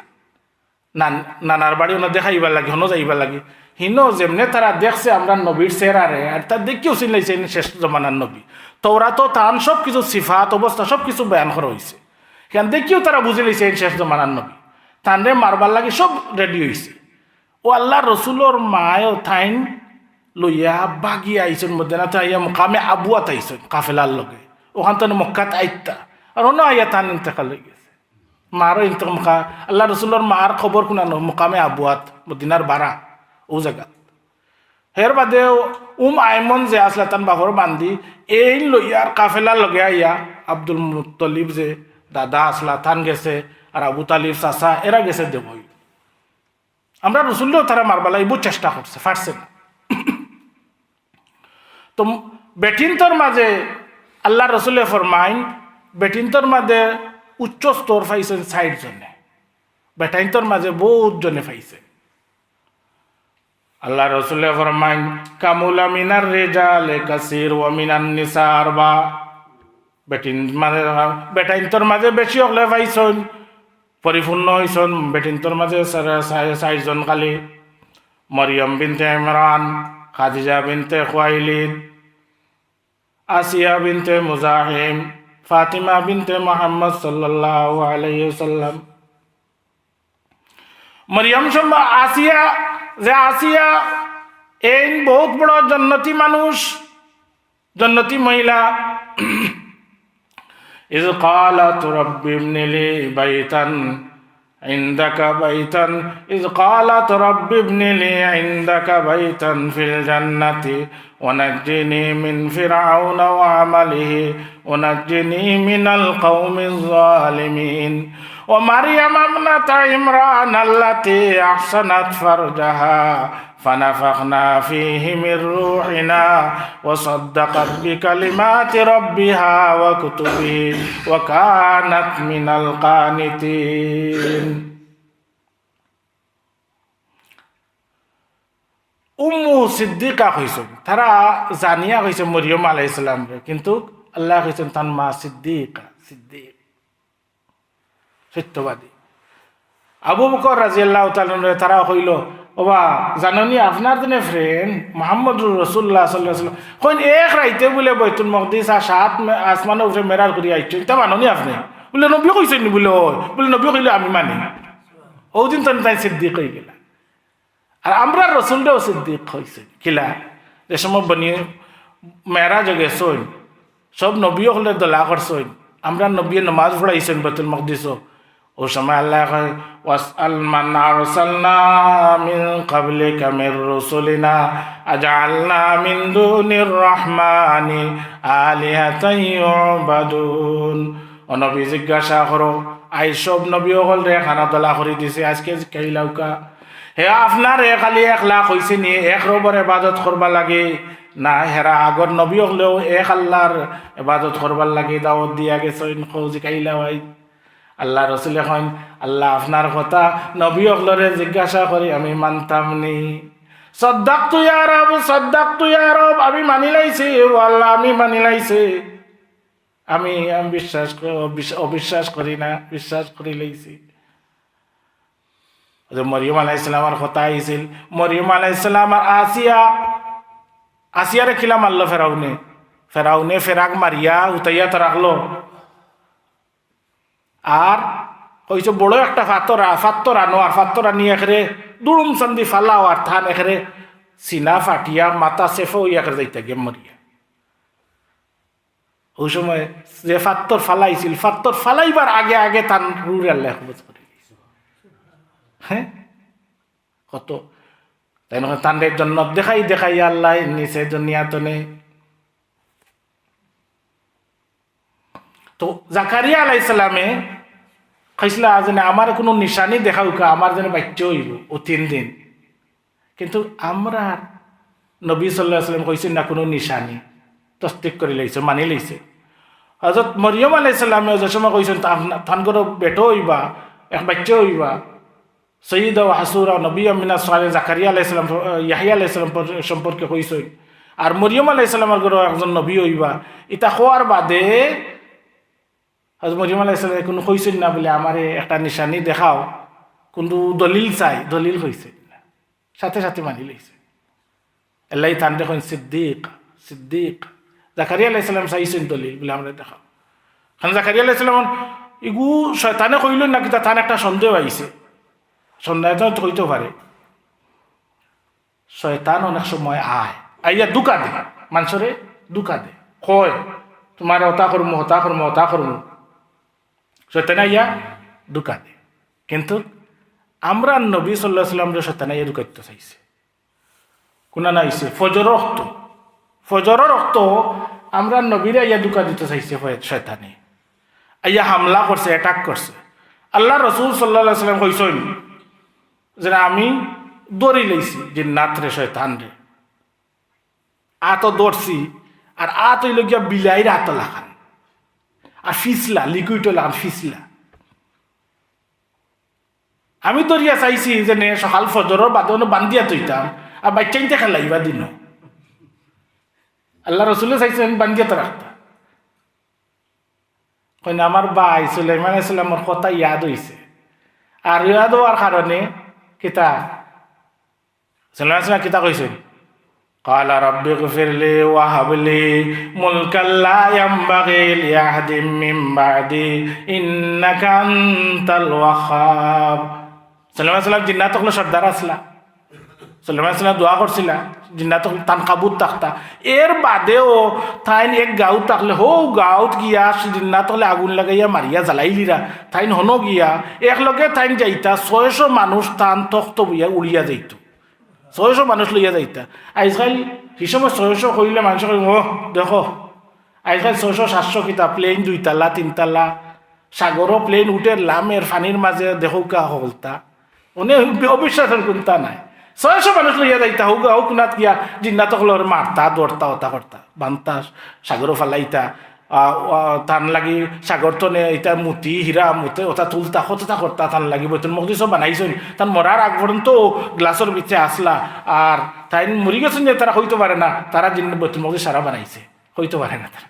নানার বাড়ি ওনা দেখাইবার লাগে, হনো যাইবার লাগে। হিনো যেমনে তারা দেখছে আমরা নবীর চেহারারে, আর তার দেখিও চিনলাইছে শেষ জমানার নবী। তোরা তো তান সব কিছু সিফাত অবস্থা সব কিছু বয়ান করা হয়েছে, কেন দেখিও তারা বুঝে লাইছে শেষ জমানার নবী। তানরে মারবার লাগে সব রেডি হয়েছে। ও আল্লাহ রসুলোর মায়ও থাইন লইয়া বাগিয়ে আইসেন মধ্যে না, তাইয়া মুকামে আবুয়াত আইসেন কাফেলার লগে। ওখান তো মক্কাত আইতা আর অন্য আইয়া তান ইন্তেকাল হয়ে গেছে। মারও ইন্তেকা আল্লাহ রসুলোর মার খবর শুনানো মুকামে আবুয়াত মদিনার বারা ও জায়গা। হের বাদে আইমন যে আসলে তান বাপর বান্ধি এই লইয়ার কাফেলার লগে আইয়া আব্দুল মুত্তলিব যে দাদা আসলা থান গেছে, আর আবু তালিব চাচা এরা গেছে দেবই। আমরা রসুলও তারা মারবালাই বহু চেষ্টা করছে, পারছে না। তো বেটিনতর মাঝে আল্লাহ রসুলে ফরমাইন বেটিনতর মাঝে উচ্চ স্তর পাইছেন 60 জনে, বেটাইনতর মাঝে বহুত জনে পাইছে। আল্লাহ রসুলে ফরমাইন কামুলা মিনার রেজালে কাসির ওয়া মিনান নিসা আরবা। বেটিন মাঝে বেটাইন্তর মাঝে বেশি হলে পাইছন পরিপূর্ণ হইছন বেটিন্তর মাঝে চারজন খালি মরিয়ম বিনতে ইমরান, খাদিজা বিনতে খুয়াইলিদ, আসিয়া বিনতে মুজাহিম, ফাতিমা বিনতে মোহাম্মদ সাল্লাল্লাহু আলাইহি ওয়াসাল্লাম। মরিয়ম আসিয়া আসিয়া এই বহুত বড় জন্নতি মানুষ, জন্নতি মহিলা। إذ قالت رب ابن لي بيتا عندك بيتا إذ قالت رب ابن لي عندك بيتا في الجنة ونجني من فرعون وعمله ونجني من القوم الظالمين ومريم ابنة عمران التي أحسنت فرجها فنفخنا فيه من روحنا وصدقت بكلمات ربها وكتبه وكانت من القانتين। উম্মু সিদ্দিকা হয়েছেন, তারা জানিয়া হয়েছে মরিয়ম আলাইহিস সালাম, কিন্তু আল্লাহ হয়েছেন তার মা সিদ্দিকা, সিদ্দিক সত্যবাদী। আবু বকর রাদিয়াল্লাহু তাআলা তারা হইল, ওবা জাননি আপনার জন্য ফ্রেন্ড মোহাম্মদুর রাসূলুল্লাহ সাল্লাল্লাহু আলাইহি ওয়াসাল্লাম কোন এক রাইতে বলে বাইতুল মাকদিস আর সাত আসমানের উপরে মেরাজ করি আইছেন, তা মাননি আপনি? বলে নবী কইছেন নি? বলে নবী কইলে আমি মানি। ওদিন তো তাই সিদ্দিক হয়ে গেল। আর আমরা রসুলটাও সিদ্দিক হয়েছে কিলা, যে সময় বনিয়ে মেরাজ গেছেন সব নবী হলে দোলা করছেন, আমরা নবী নমাজ পড়াইছেন বাইতুল মাকদিস। ও সময় আল্লাহ কয় ওয়াসআল মান আরসালনা মিন ক্বাবলিকা মির রুসুলিনা আজআলনা মিন দুনির রহমানি আলিহাতান ইউবাদুন। ও নবী জিজ্ঞাসা করো, আই সব নবী হল রে খানা দলা করে দিছে, আজকে কেইলাউকা হে আপনার খালি 1 লাখ হয়েছে নি এক রবের ইবাদত করবার লাগে না? হেরা আগর নবী হলেও এক আল্লাহর ইবাদত করবার লাগে দাওয়াত দিয়া গেছেন, খোঁজ কাইলা হয়। আল্লাহ রসুল এখন আল্লাহ আপনার কথা নবী হলরে জিজ্ঞাসা করি আমি মানতাম নি। সদ্দাকতু ইয়া রব, সদ্দাকতু ইয়া রব, আমি মানি লাইছি ও আল্লাহ, আমি মানি লাইছি। আমি বিশ্বাস অবিশ্বাস করি না, বিশ্বাস করি লাইছি। মরিয়ম আলাইহিস সালামের কথা আইছিল, মরিয়ম আলাইহিস সালাম আর আসিয়ারে কিলা মারলো ফেরাউনে ফেরাক মারিয়া উতাইয়া তো রাখলো। আর কইছে বড় একটা ফাত্তর আনো, আর ফাত্তর আনি এখানে দুড়ুম সন্ধি ফালাও, আর থান এখানে সিনা ফাটিয়া মাথা সেফে ওই এখানে যাইতে গে মরিয়া। ওই সময় যে ফাত্তর ফালাইছিল, ফাত্তর ফালাইবার আগে আগে তান রুরে আল্লাহ খবর করে। হ্যাঁ কত তাই না, তান্ডের জন্য দেখাই আল্লাহ নিচে দুনিয়াতে নেই। তো জাকারিয়া আলাইহিস সালামে কইছিল যে আমার কোনো নিশানি দেখাও কা, আমার যেন বাচ্চা হইব ও 3 দিন। কিন্তু আমরা নবী সাল্লাল্লাহু আলাইহি ওয়াসাল্লাম কইছেন না কোনো নিশানি, তসদিক করে লাইছে, মানি লাইছে। হযরত মরিয়ম আলাইহিস সালামে যে সময় কইছেন তানগর বেটো হইবা, এক বাচ্চা হইবা, সৈয়দ ও হাসুরা নবী আমিনা সালে জাকারিয়া আলাইহিস সালাম ইয়াহইয়া আলাইহিস সালাম সম্পর্কে কইছেন। আর মরিয়ম আলাইহিস সালামের ঘরে একজন নবী হইবা, এটা হওয়ার বাদে হযরত মরিয়ম আলাইহিস সালাম কোনো কইছেন না বলে আমারে একটা নিশানি দেখাও, কিন্তু দলিল চাই, দলিল হইছে সাথে সাথে মানি লইছে। আল্লাহ তান দেখুন সিদ্দিক, সিদ্দিক জাকারিয়া আলাইহিস সালাম চাইছেন দলিল বলে আমরা দেখাও। কারণ জাকারিয়া আলাইহিস সালাম ইগু শয়তানে কইলেন না, কিন্তু তার একটা সন্দেহ আইছে, সন্দেহ তো হইতে পারে। শয়তান অনেক সময় আইয়া দুকা দে, মানুষরে দুকা দে, কয় তোমার হতা করমু হতা করমু হতা করমু, শয়তান আইয়া দুকা দে। কিন্তু আমরা নবী সাল্লাল্লাহু আলাইহি ওয়াসাল্লাম শয়তান আইয়া দুকাইতে চাইছে কোনা নাইছে ফজরের রক্ত আমরা নবীরে আইয়া দুকা দিতে চাইছে শয়তানে, আইয়া হামলা করছে, অ্যাটাক করছে। আল্লাহ রসুল সাল্লাল্লাহু আলাইহি ওয়াসাল্লাম কইছেন যে আমি দড়ি লইছি জিন্নাত রে শয়তান রে, আতো দৌড়ছি, আর আত হইল গিয়া বিলাইরে আত লাগান, আর ফিসলা লিকুইড লাগান ফিসলা। আমি দরিয়া চাইছি যে সকাল ফজরের বাদে বান্ধিয়া তৈতাম, আর বাচ্চাইতে খেলাইবা দিন। আল্লাহ রসুলে চাইছে আমি বান্ধিয়া তো রাখতাম, কইন আমার ভাই সুলাইমান ইসলামের কথা ইয়াদ হইছে আর ইয়াদ হওয়ার কারণে কিতা সুলাইমান ইসলাম কিতা কইছেন قال رب اغفر لي وهب لي ملكا لا ينبغي لأحد من بعدي إنك أنت الوهاب সুলাইমান ইসলাম জিন্নাত হলো সর্দার আসলা সুলাইমান ইসলাম দোয়া করছিলা জিন্নাত তান কাবুত থাকতা এর বাদেও তাইন এক গাঁও থাকলে হো গাঁৱত গিয়া জিন্নাত হলে আগুন লাগাইয়া মারিয়া জ্বালাইলিরা তাইন হনো গিয়া একলগে তাইন যাইতা 600 মানুষ তান তখ্ত বইয়া উড়িয়া যাইত 600 মানুষ লইয়া যাইতা আজকাল হিসাবে 600 কইলে মানুষ ও দেখো আজকাল 600-700 কিতা প্লেন 2 তালা 3 তালা সাগরও প্লেন উঠে লামের ফানির মাঝে দেখো কা হলতা অনেক অবিশ্বাসের কোনটা নাই 600 মানুষ লইয়া যাইতা হোক হোক না গিয়া জিন্নাত হলর মারতা দৌড়তা ওটা করতা বান্তা সাগরও ফালাইতা তান লাগি সাগর তনে এটা মুতি হীরা মুতে ওটা তুলতা কতটা করতা তান লাগি বইতুল মকদিসও বানাইছেন তান মরার আগ পর্যন্ত গ্লাসের ভিতরে আসলা আর তাই মরি গেছেন যে তারা হইতে পারে না তারা বইতুল মকদিস সারা বানাইছে হইতে পারে না তারা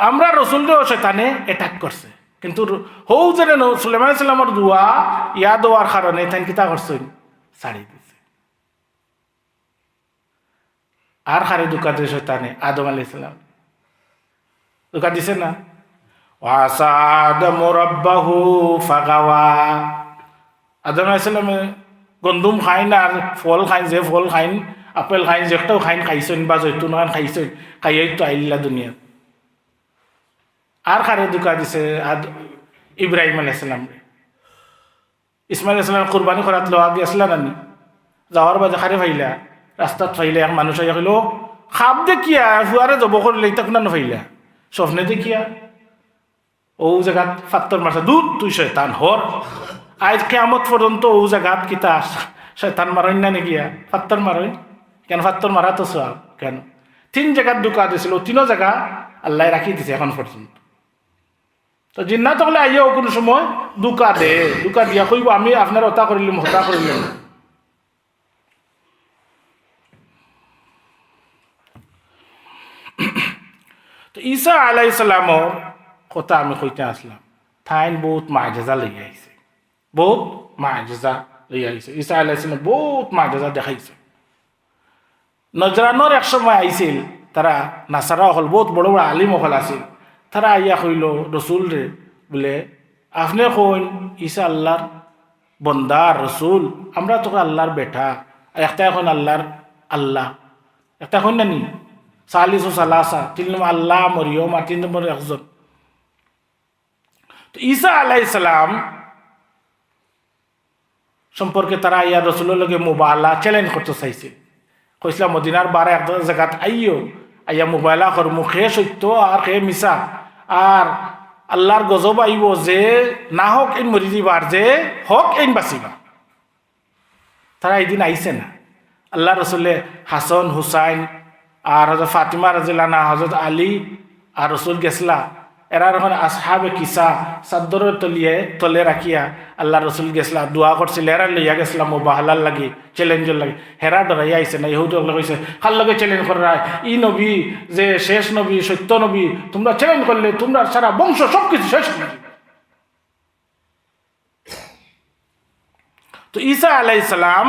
আমরা রসুলকেও শয়তানে অ্যাটাক করছে কিন্তু হৌ যে সুলাইমান ইসলামের দোয়া ইয়া দেওয়ার কারণে তাই কিতা করছেন ছাড়ি দিছে আর খারে দুকা দিয়ে শয়তানে আদম আলাইহিস সালাম দুকা দিছে না ওয়াসা আদমু রাব্বাহু ফাগাওয়া আদম আলাইহিস সালামে গন্ধুম খাইন আর ফল খাইন যে ফল খাইন আপেল খাইন যেটাও খাইন খাইছেন বা জৈতুন খান খাইছেন খাইয়াই তো আইলা দুনিয়া আর খারে দুকা দিছে ইব্রাহিম আলাইহিস সালাম ইসমাইল আলাইহিস সালাম কুরবানি করাত লওয়া গেছলা নানি যাওয়ার বাজে খারে ফাইলা রাস্তাত ফাইলে এক মানুষ আইয়া কইল খাপ দেখিয়া হুয়ারে জব করলে এটা কোনা নফাইলা স্বপ্নে দেখিয়া ও জায়গাত ফাত্তর মারছে দূর তুই শয়তান হর আজ কিয়ামত পর্যন্ত ও জায়গাত কিতা শয়তান মারইন না নেগিয়া ফাত্তর মারইন কেন ফাত্তর মারা তো সওয়াব কেন 3 জায়গাত দুকা দিছিল 3 জায়গা আল্লাহ রাখি দিছে এখন পর্যন্ত তো জিন্নাত হলে আইয়াও কোনো সময় দুকা দিয়া কইব আমি আপনার হতা করিলাম তো ঈসা আলাইহিস সালামর কথা আমি কইতে আসলাম থাইন বহুত মায়েজা লই আইছে বহুত মায়েজা লই আইছে ঈসা আলাইহিস সালাম বহুত মায়েজা দেখাইছে নজরানোর এক সময় আইছিল তারা নাসারা হল বহুত বড় বড় আলিম হল আছিল তারা আইয়া কইল রসুল রে বলে আপনি কইন ঈসা আল্লাহর বন্দার রসুল আমরা তো আল্লাহর বেটা একটা এখন আল্লাহর আল্লাহ একটা এখন না নি সালিসু সালাসা 3 নম্বর আল্লাহ মরিয়ম আর 3 নম্বর একজন তো ঈসা আলাইহিস সালাম সম্পর্কে তারা ইয়া রসুলের লগে মুবালা চ্যালেঞ্জ করতে চাইছে কইসলা মদিনার বারে এক জায়গাত আইয়া মুবালা কর মুখে সত্য আর খে মিশা আর আল্লাহর গজব আইব যে না হোক এই মরি দিবার যে হোক এই বাঁচিবা তারা এই দিন আইছে না আল্লাহ রসুলে হাসন হুসাইন আর হজরত ফাতিমা রাদিয়াল্লাহু আনহা হজরত আলী আর রসুল গেছলা এরা এখন আসহাবে কিসা চাদরের তলে রাখিয়া আল্লাহ রসুল গেছলা দোয়া করছিল এরা লইয়া গেছলা মোবাহলার লাগি চ্যালেঞ্জের লাগে হেরা ডরাইয়া আইছে না ইহুদ কইছে খার লগে চ্যালেঞ্জ করা ই নবী যে শেষ নবী সত্য নবী তোমরা চ্যালেঞ্জ করলে তোমরা সারা বংশ সব কিছু শেষ করে দিবে তো ঈসা আলাইহিস সালাম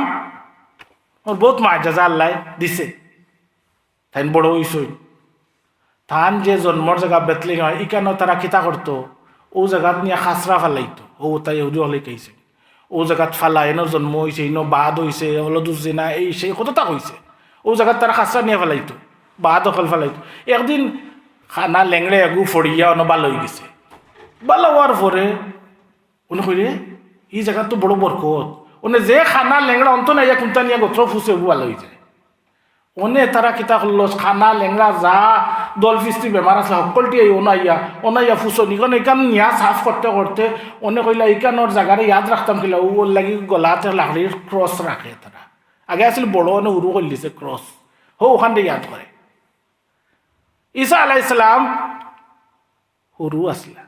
ওর বহুত মায়েজা আল্লাহ দিছে তাই বড় হইছই তান যে জন্মর জায়গা বেতলিং হয় ইকানো তারা কিতা করতো ও জায়গাত নিয়ে খাসরা ফালাইতো ও তাই ইহুদি হলে কইছে ও জায়গাত ফালা এনো জন্ম হয়েছে ইনো বাদ হয়েছে হলদুজিনা এই সেই কতটা হয়েছে ও জায়গাত তারা খাসরা নিয়ে ফেলাইতো বাদ অকল ফেলাইতো একদিন খানা লেংড়ে এগু ফড়িয়া অন বাল হয়ে গেছে বাল হওয়ার পরে উনি কইলে এই জায়গা তো বড় বরকত উনি যে খানা লেংড়া অন্ত নাই কোনটা নিয়ে গোত্র ফুসে বাল হয়ে যায় ওনে তারা কিতা করলো খানা লেংড়া যা দল ফিস্তি বেমার আছে সকলটি অনাইয়া ফুসনি কারণ এখান নিয়া সাফ করতে করতে অনে কইলা ইকানোর জায়গারে ইয়াদ রাখতাম কিলা ও লাগি গলাতে লাকড়ির ক্রস রাখে তারা আগে আসলে বড় অনে উরু করে দিছে ক্রস ওখান থেকে ইয়াদ করে ঈসা আলাইহিস সালাম হুরু আসলা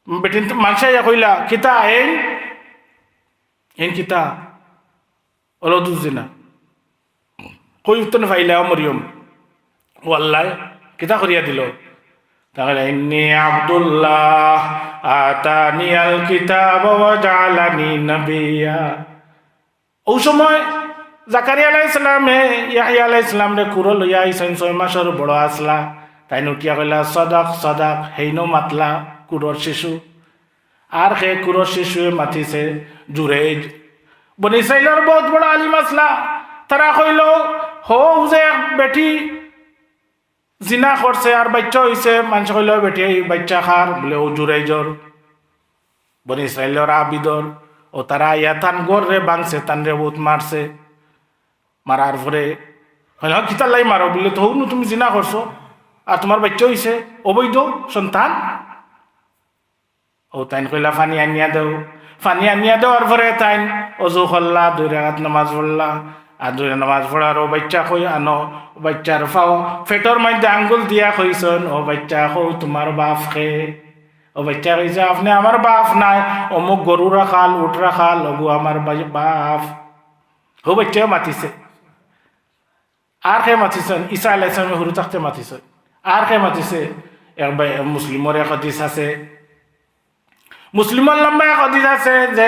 বেটিন মানুষে কইলা কিতা এন কিতা অলদুজিনা কই উত্তর ফাইলা মরিয়ম ও আল্লাহ কিতা করিয়া দিল তাহলে ইন্নী আব্দুল্লাহ আতানিয়াল কিতাব ওয়া জাআলানি নাবিয়্যা। ওই সময় জাকারিয়া আলাইহিস সালামে ইয়াহইয়া আলাইহিস সালাম রে কুরো লইয়া আইছেন 6 মাসের বড় আসলা। তাই নুটিয়া কইলা সদাক সদাক, হেইনো মাতলা কুরোর শিশু। আর হে কুরোর শিশুয়ে মাতিছে জুরেজ। বনি ইসরাইলের বহুত বড় আলিম আসলা। তারা কইল হো যে বেটি জিনা করছে আর বাচ্চা হইছে, মানুষ কইল বেটি বাচ্চা খার বলে ও জুরেজর বনি ইসরাইলের আবিদর। ও তারা ইয়াতান গর রে বাংছে, তান রে বহুত মারছে। মারার পরে হইল কিতার লাই মারো বলে তো হনু তুমি জিনা করছো আর তোমার বাচ্চা হইছে অবৈধ সন্তান। ও তাইন কইলা ফানি আনিয়া দেও। ফানি আনিয়া দেওয়ার পরে তাইন অজু করলা, 2 রাকাত নামাজ পড়লা। আর 2 নামাজ পড়ার ও বাচ্চা কই আনো। ও বাচ্চার ফাও ফেটর মধ্যে আঙ্গুল দিয়া কইছেন ও বাচ্চা কো তোমার বাপ খে। ও বাচ্চা কইছে আপনি আমার বাপ নাই, অমুক গরু রাখাল উঠ রাখাল ওগু আমার বাপ। ও বাচ্চা মাতিছে। আর কে মাতিছেন? ঈসা আলাইহিস সালাম হুরু থাকতে মাতিছেন। আর কে মাতিছে? একবার মুসলিমর এক হাদিস আছে, মুসলিমের লম্বা এক হাদিস আছে যে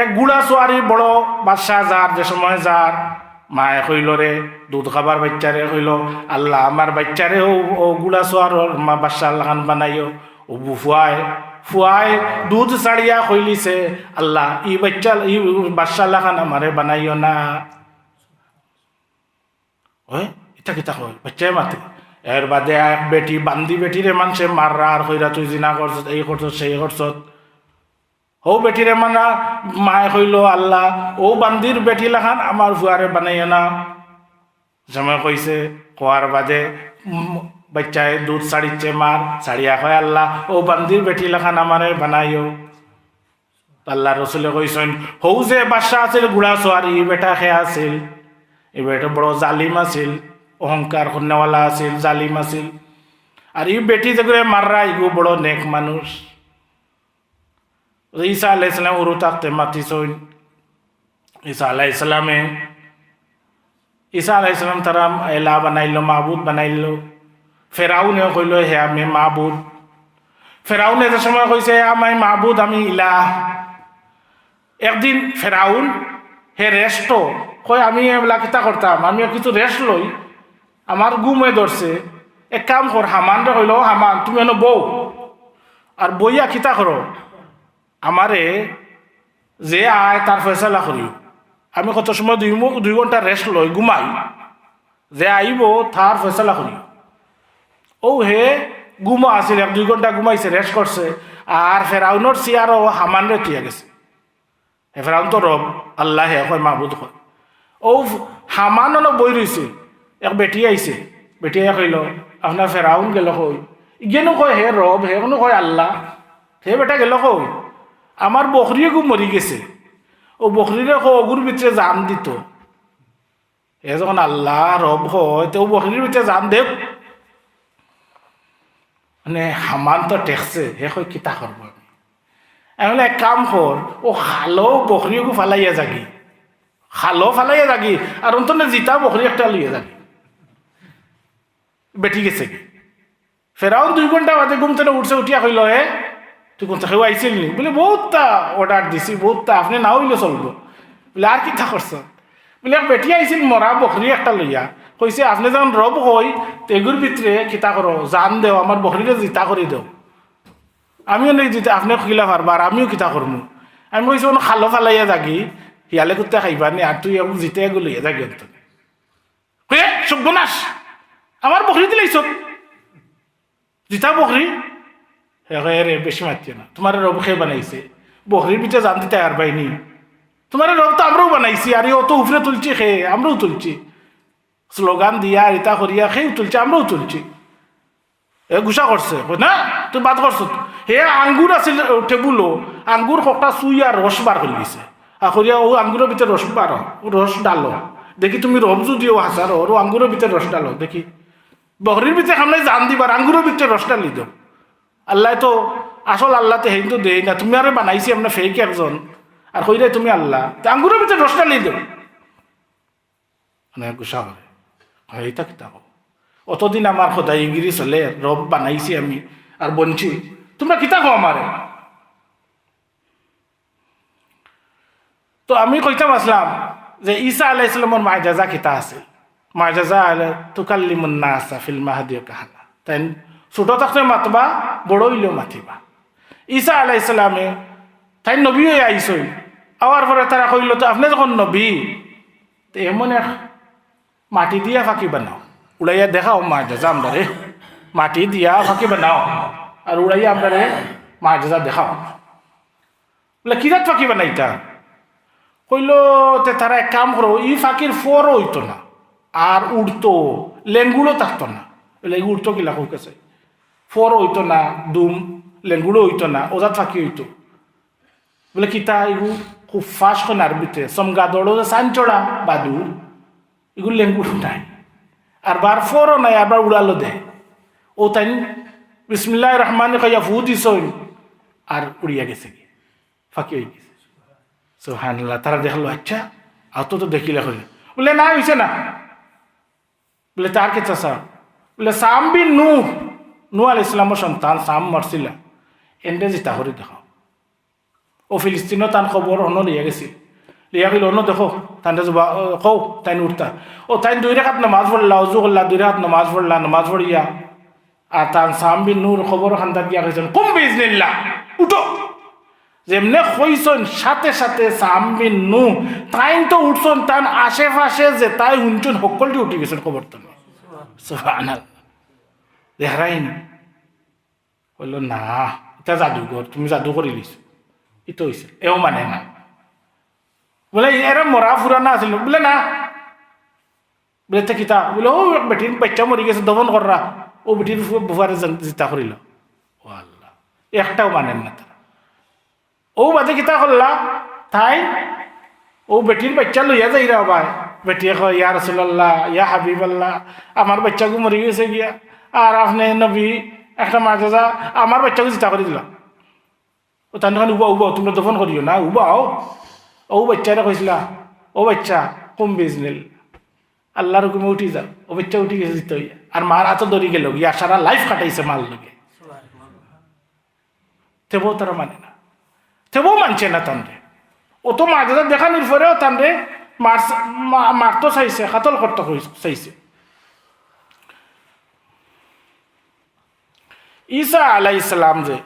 এক গুড়া সোয়ারি বড় বাদশাহ যার, যে সময় যার মায়ে কইল রে দুধ খাবার বাচ্চারে কইল আল্লাহ আমার বাচ্চারে ও গুড়া সোয়ার মা বাদশাহ আল্লাহ খান বানাইও। ও ফুয়ায় ফুয়ায় দুধ ছাড়িয়া কইলিছে আল্লাহ ই বাচ্চা ই বাদশাহ আল্লাহ খান আমারে বানাইও না। ওই এটা কিতা কয় বাচ্চায় মাতে। এর বাদে এক বেটি বান্দি বেটিরে মানুষে মাররা আর কইরা তুই জিনা করছ, এই করছ, সেই করছ। ও বেটিরে মানা মায়ে কইল আল্লাহ ও বান্দির বেটি লাখান আমার ফুয়ারে বানাইও না। সময় কইছে কোয়ার বাদে বাচ্চায় দুধ ছাড়িচ্ছে মার, ছাড়িয়া কয় আল্লাহ ও বান্দির বেটি লাখান আমারে বানাইও। আল্লাহ রসুলে কইছেন হৌ যে বাদশা আছিল গুড়া সোয়ারি বেটা খে আছিল, এই বেটা বড় জালিম আছিল, অহংকার কন্যাওয়ালা আছিল, জালিম আছিল। আর এই বেটি যেগুলো মাররা এগু বড় নেক মানুষ। ঈসা আলাইহিস সালাম উরু থাকতে মাতিছেন। ঈসা আলাইহিস সালাম তারা এলা বানাইল, মাহবুদ বানাইল। ফেরাউনেও কইল হে আমি মাহবুদ। ফেরাউনে যে সময় কইছে আমি মাহবুদ আমি ইলাহ। একদিন ফেরাউন হে রেস্ট কই আমি এগুলা কিতা করতাম, আমি কিছু রেস্ট লই, আমার ঘুমে ধরছে। এক কাম কর হামানরে কইল হামান তুমি এনে বউ, আর বইয়া কিতা করো আমারে যে আয় তার ফয়সালা করিও। আমি কত সময় 2 ঘন্টা রেস্ট লই ঘুমাই, যে আইব তার ফয়সালা করিও। ও হে ঘুমা আছিল, 1-2 ঘন্টা ঘুমাইছে, রেস্ট করছে। আর ফেরাউনের চেয়ারও হামানরে টিয়া গেছে। ফেরাউন তো রব আল্লাহ হে কয় মাহবুদ কয়। ও হামানও বই রয়েছে। এক বেটি আইছে, বেটিয়া কইল আপনার ফেরাউন গেল কই। ইগেনো কয় হে রব, হে কোনো কয় আল্লাহ। হে বেটা গেল কই আমার বকরিয়ে গু মরি গেছে। ও বকরিরে অগুর ভিতরে জান দিত। এ যখন আল্লাহ রব হয় তো বকরির ভিতরে জান দেব। মানে হামান তো টেকছে, হে কই কিতা করব আমি এক কাম কর ও খালো বকরিয়ে গু ফালাইয়া যাগি, খালো ফালাইয়া যাগি আর অন্তনে জিতা বকরি একটা লিয়ে যাগি। বেটি গেছে কি ফেরাউন 2 ঘন্টা বাদে ঘুম থেকে উঠছে, উঠিয়া কইল হে তুই কোন থেকে আইছিল নি? বলে বহুতটা অর্ডার দিছি, বহুতটা আপনি না হইলে চলবো। বলে আর কিতা করছ? বলে এক বেটি আইছিল মরা বকরি একটা লইয়া, কইছে আপনি যখন রব হই তেগুর ভিতরে কিতা করো জান দেও, আমার বকরিরে জিতা করে দেও। আমিও নেই জিতে আপনি খিলা পারবার, আমিও কিতা করবো। আমি কইছি কোনো খালো ফালাইয়া যাগি হিয়ালে কুত্তা খাইবার নি, আর তুই জিতে লইয়া যাগি অন্তত সব্যনাশ আমার বকরি দিলাইছ জিতা বকরি। হে রে বেশি মারছে না, তোমার রব খেয়ে বানাইছে, বকরির ভিতরে জান দিতে আর বাইনি। তোমার রব তো আমরাও বানাইছি, আর অত উপরে তুলছি খেয়ে আমরাও তুলছি, স্লোগান দিয়া ইতা করিয়া খেয়েও তুলছি, আমরাও তুলছি। এ গুসা করছে না তুই বাদ করছ। হে আঙ্গুর আছিল টেবুলো, আঙ্গুর কটা চুই আর রস বার করে দিছে, আকরিয়া ও আঙ্গুরের ভিতরে রস বার রস ডালো দেখি, তুমি রব যদিও হাসার ও আঙ্গুরের ভিতরে রস ডালো দেখি। বকরির ভিতরে সামনে জান দিবার, আঙ্গুরের ভিতরে রস ডালি দাও। আল্লাহ তো আসল আল্লাহতে হেন তো দেই না, তুমি আরে বানাইছি আপনার ফেক একজন আর কইরে তুমি আল্লাহ, আঙ্গুরের ভিতরে রস ডালি দাও। মানে গুসা করে এইটা কিতা অতদিন আমার খোদাইগিরি চলে, রব বানাইছি আমি আর বঞ্চি তোমরা কিতা খাও আমারে। তো আমি কইতাম আসলাম যে ঈসা আলাইহিস সালামের মায়জাজা কিতা আছে। মায়জাজা আলে তুকাল্লিমুন নাসা ফিল মাহদি কাহানা, তাই ছোট থাকতে মাতবা, বড় হইলেও মাতিবা। ঈসা আলাইহিস সালামে তাই নবী হয়ে আইসই, আওয়ার পরে তারা কইল তো আপনি যখন নবী তো এমন এক মাটি দিয়া ফাঁকি বানাও, উড়াইয়া দেখাও মায়জাজা আমদারে, মাটি দিয়া ফাঁকি বানাও আর উড়াইয়া আমদারে মায়জাজা দেখাও। বলে কিরাত ফাঁকি বানাইতা? কইল তে তারা এক কাম করো, ই ফাঁকির ফরও হইতো না আর উড়তো, লেঙ্গুড়ও থাকতো না। বলে এই উড়তো কিলা হোক আছে, ফরও হইতো না, দুম লেঙ্গুড়ও হইতো না, ওজাত ফাঁকি হইতো। বলে কিতা এগু খুব ফাঁস করে আরবিতে সমগা দৌড়ো সানচড়া বাদুর, এগুলো লেঙ্গুড় নাই আর বার ফরও নাই, আবার উড়ালো দেয়। ও তাই বিসমিল্লাহির রহমানির কইয়া ফু দিস আর উড়িয়া গেছে, ফাঁকি হয়ে গেছে। সুবহানাল্লাহ। তারা দেখলো আচ্ছা আর তো দেখিলে হইলে, বলে না হইছে না। বলে তার কে চাষা? বলে সাম বিন নূহ আলাইহিস সালামের সন্তান সাম মরছিলা, এন্ডে জিতা করে দেখো। ও ফিলিস্তিনও তার খবর অন্য লিয়া গেছিল, লিয়া গেল অন্য দেখো তাই যুবা কৌ তাই উঠতা। ও তাই 2 রাকাত নামাজ পড়লা, অজু করলা, 2 রাকাত নামাজ পড়লা, নামাজ পড়িয়া আর তার সাম বিন নূর খবর খান্দার দিয়া গেছেন কুম বিইজনিল্লাহ, উঠো। যেমনে কইসন সাথে সাথে সাম বিন নূহ তাই তো উঠছন, তার আশেপাশে যে তাই শুনছুন সকলটি উঠি গেছেন খবর তো। সুবহানাল্লাহ। দেখাইনি বললো না এটা জাদুঘর, তুমি জাদু করে দিছ, ইতো হয়েছে এও মানে না। বলে এরা মরা ফুরানা আছিল, বলে না। বলে তে কিতা? বলে ও বেটির বাচ্চা মরি গেছে দমন কররা, ও বেটির বুফারে জিতা করিল। ও আল্লাহ, একটাও মানেন না তারা। ও বাদে কিতা করলা তাই ও বেটির বাচ্চা লইয়া যাই রা ভাই, বেটিয়ে কয় ইয়া রাসূলুল্লাহ ইয়া হাবিবাল্লাহ, আমার বাচ্চাকে মরি গেছে গিয়া আর আপনি নবী একটা মাযেজা আমার বাচ্চাকে জিতা করে দিল। ও তার উবা উবা তোমরা দফন করিও না, উবাও। ও বাচ্চারা কইছিলা ও বাচ্চা কুম বিজনিল, আল্লাহর হুকুমে উঠি যাও। ও বাচ্চা উঠি গেছে জিতে হইয়া, আর মার হাতও ধরি গেল গিয়া সারা লাইফ কাটাইছে মাল লগে। তেবও তারা মানে না, তেবও মানছে না তানরে। ও তো মাঝে দেখানোর পরেও তানরে মারতো চাইছে, কাতল করতে চাইছে। ঈসা আলাইহিস সালাম যে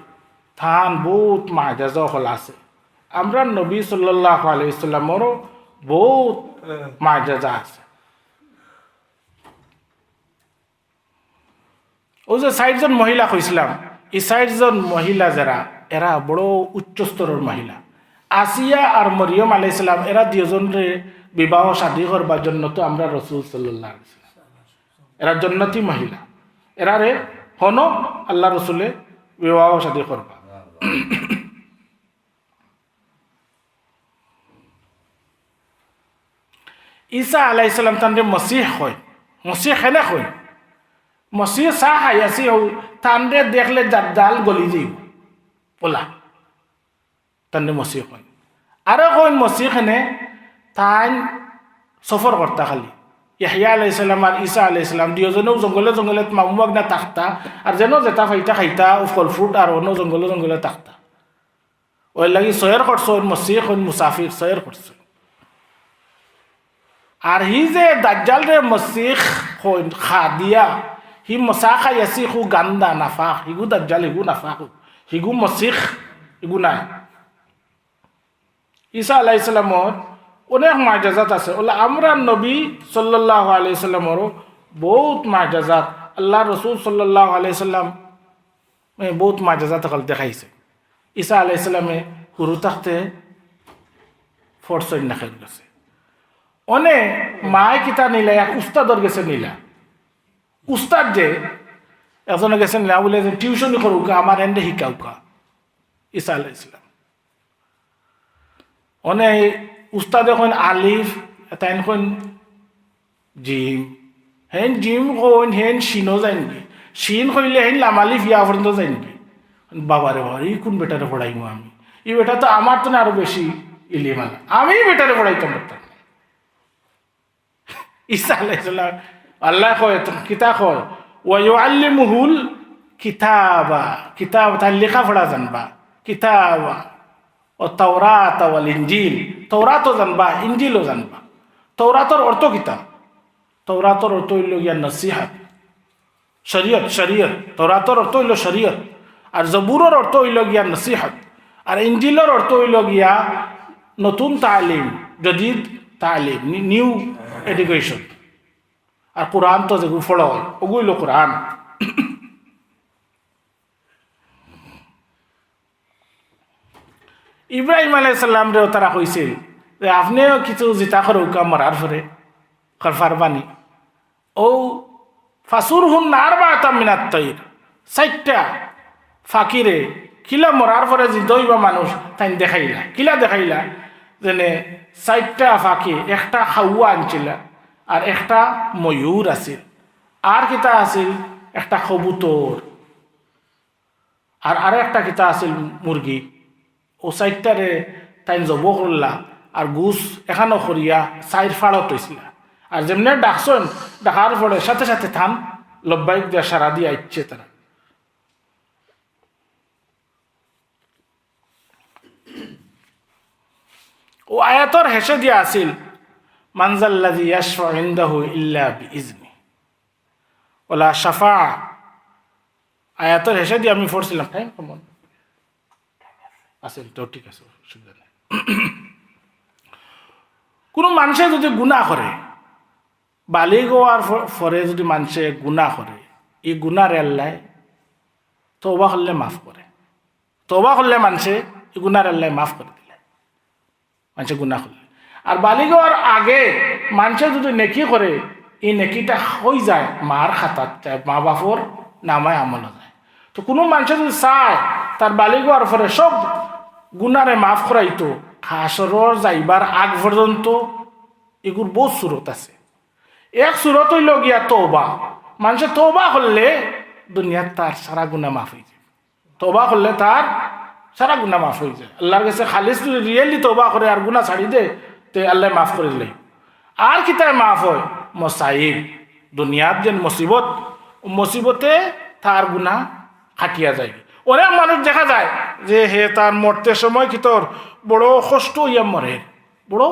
থান বহুত মাজাজা হল আছে, আমরা নবী সাল্লাল্লাহু আলাইহি সাল্লামেরও বহুত মাজাজা আছে। ও যে 60 জন মহিলা কইছিলাম, এই 60 জন মহিলা যারা এরা বড় উচ্চ স্তরের মহিলা। আসিয়া আর মরিয়ম আলাইহিস সালাম এরা দুজনরে বিবাহ শাদী করবার জন্য তো আমরা রাসূল সাল্লাল্লাহু আলাইহি সাল্লাম, এরা জান্নাতি মহিলা, এরা রে হনো আল্লাহ রসুলে বিবাহ শাদী করবা। ঈসা আলাইহিস সালাম তানরে মসিহ হয়, মসিহ হেনে হয়, মসিহ সাহ আয়াসি হও, তানরে দেখলে দাজ্জাল গলি যাইব বলা, তানরে মসিহ হয়। আরো কইন মসিহ হেনে তাই সফর করতা খালি। ইয়াহিয়া আলাইহিস সালাম আর ঈসা আলাইহিস সালাম দুজনেও জঙ্গলে জঙ্গলে মামুয়াগনা থাকতা, আর যেন যেটা ফাইটা খাইতা ও ফল ফ্রুট আর অন্য জঙ্গলে জঙ্গলে থাকতা। ওই লাগি সয়ের করছো মসিহ হইন মুসাফির সয়ের করছো। আর হি যে দাজ্জাল রে মসিহ হইন খাদিয়া, হি মসাখা ইয়াসিখু গান্দা নাফাক, হিগু দাজ্জাল হিগু নাফাক, হিগু মসিহ হিগু নাই। ঈসা আলাইহিস সালামর অনেক মাজাজাত আছে, ওলা আমরা নবী সাল্লাল্লাহু আলাইহি সাল্লামেরও বহুত মাজাজাত, আল্লাহ রসুল সাল্লাল্লাহু আলাইহি সাল্লাম বহুত মাজাজাত হল দেখাইছে। ঈসা আলাইহিস সালামে হুরু থাকতে ফরসইন না খেয়ে গেছে, অনে মায় কিতা নিলা এক উস্তাদর গেছে নিলা, উস্তাদ যে একজনে গেছে নিলা বলে টিউশনি করুকা আমার এন্ডে শিকাউকা। ঈসা আলাইহিস সালাম অনে উস্তাদ এখন আলিফ তাই এখন জিম, হেন জিম কইন হেন শিনো যায় নাকি, শিন কইলে হেন লামালিফ ইয়া পর্যন্ত যায় নাকি। বাবারে বাবা ই কোন বেটারে পড়াইমু আমি, এই বেটা তো আমার তো আরো বেশি ইলিমাল, আমি বেটারে পড়াইতাম পারতাম। ঈসা আলাইহিস সালাম আল্লাহ কয় কিতা কয় ওয়া ইউআল্লিমুহুল কিতাবা, কিতাব তাই লেখাপড়া জানবা, কিতাবা ও তাওরাত ওয়াল ইনজিল, তৌরাতও জানবা, ইনজিলও জানবা। তৌরাতর অর্থ কিতাব, তৌরাতর অর্থ হইল গিয়া নসিহাত, শরীয়ত, শরীয়ত। তৌরাতর অর্থ হইল শরীয়ত, আর জবুরের অর্থ হইল গিয়া নসিহাত, আর ইনজিলের অর্থ হইল গিয়া নতুন তালিম, জদিদ তালিম, নিউ এডুকেশন। আর কোরআন তো যেগুলো ফলো হয় ওগুলো কোরআন। ইব্রাহিম আলাইসাল্লাম রেও তারা কইছিল যে আপনিও কিছু জিতা করৌকা মরার ফরে খরফার বাণী ও ফাসুর হুন নার বা মিনাত তৈর, 4টা ফাঁকিরে কিলা মরার পরে যে দইবা মানুষ তাই দেখাইলা, কিলা দেখাইলা যেনে 4টা ফাঁকি, একটা খাওয়া আনছিলা, আর একটা ময়ূর আছিল, আর কিতা আছিল একটা কবুতর, আর একটা কিতা আছিল মুরগি। ও 4টারে তাই জব করলা, আর গুছ এখানো করিয়া 4 ফাড়ত হয়েছিল। আর যেমনি ডাকছেন, ডাকার পরে সাথে সাথে থাম লব্বাইক দিয়া সারা দিয়ে আইচ্ছে তারা। ও আয়াতর হেসে দিয়া আছিল মানজাল্লাযী ইয়াশফাউ ইনদাহু ইল্লা বিইজনি ওয়ালা শাফা। আয়াতর হেসে দিয়ে আমি পড়ছিলাম, টাইম কেমন আছে তো? ঠিক আছে, অসুবিধা নেই। কোনো মানুষে যদি গুনাহ করে, বালিগ হওয়ার পরে যদি মানুষে গুনাহ করে, এই গুনার আল্লাহ তওবা করলে মাফ করে। তওবা করলে মানুষে এই গুনার আল্লাহ মাফ করে দিলে, মানুষে গুনাহ করলে। আর বালিগ হওয়ার আগে মানুষে যদি নেকি করে, এই নেকিটা হয়ে যায় মার খাতাত, যায় মা বাপর নামায় আমল যায়। তো কোনো মানুষে যদি চায় তার বালিগ হওয়ার পরে সব গুনারে মাফ করাইতো, হাসরর যাইবার আগ পর্যন্ত এগুর বহুত সুরত আছে। এক সুরত হইল গিয়া তওবা। মানুষে তওবা করলে দুনিয়ার তার সারা গুনাহ মাফ হয়ে যায়। তওবা করলে তার সারা গুনাহ মাফ হয়ে যায়। আল্লাহর কাছে খালিস যদি রিয়েলি তওবা করে আর গুনাহ ছাড়ি দে, তে আল্লাহ মাফ করে দিলে। আর কিতায় মাফ হয় মসাইব, দুনিয়ার যে মুসিবত, মুসিবতে তার গুনাহ খাটিয়া যায়। অনেক মানুষ দেখা যায় যে হে তার মরতে সময় কি তোর বড় কষ্ট হইয়া মরে, বড়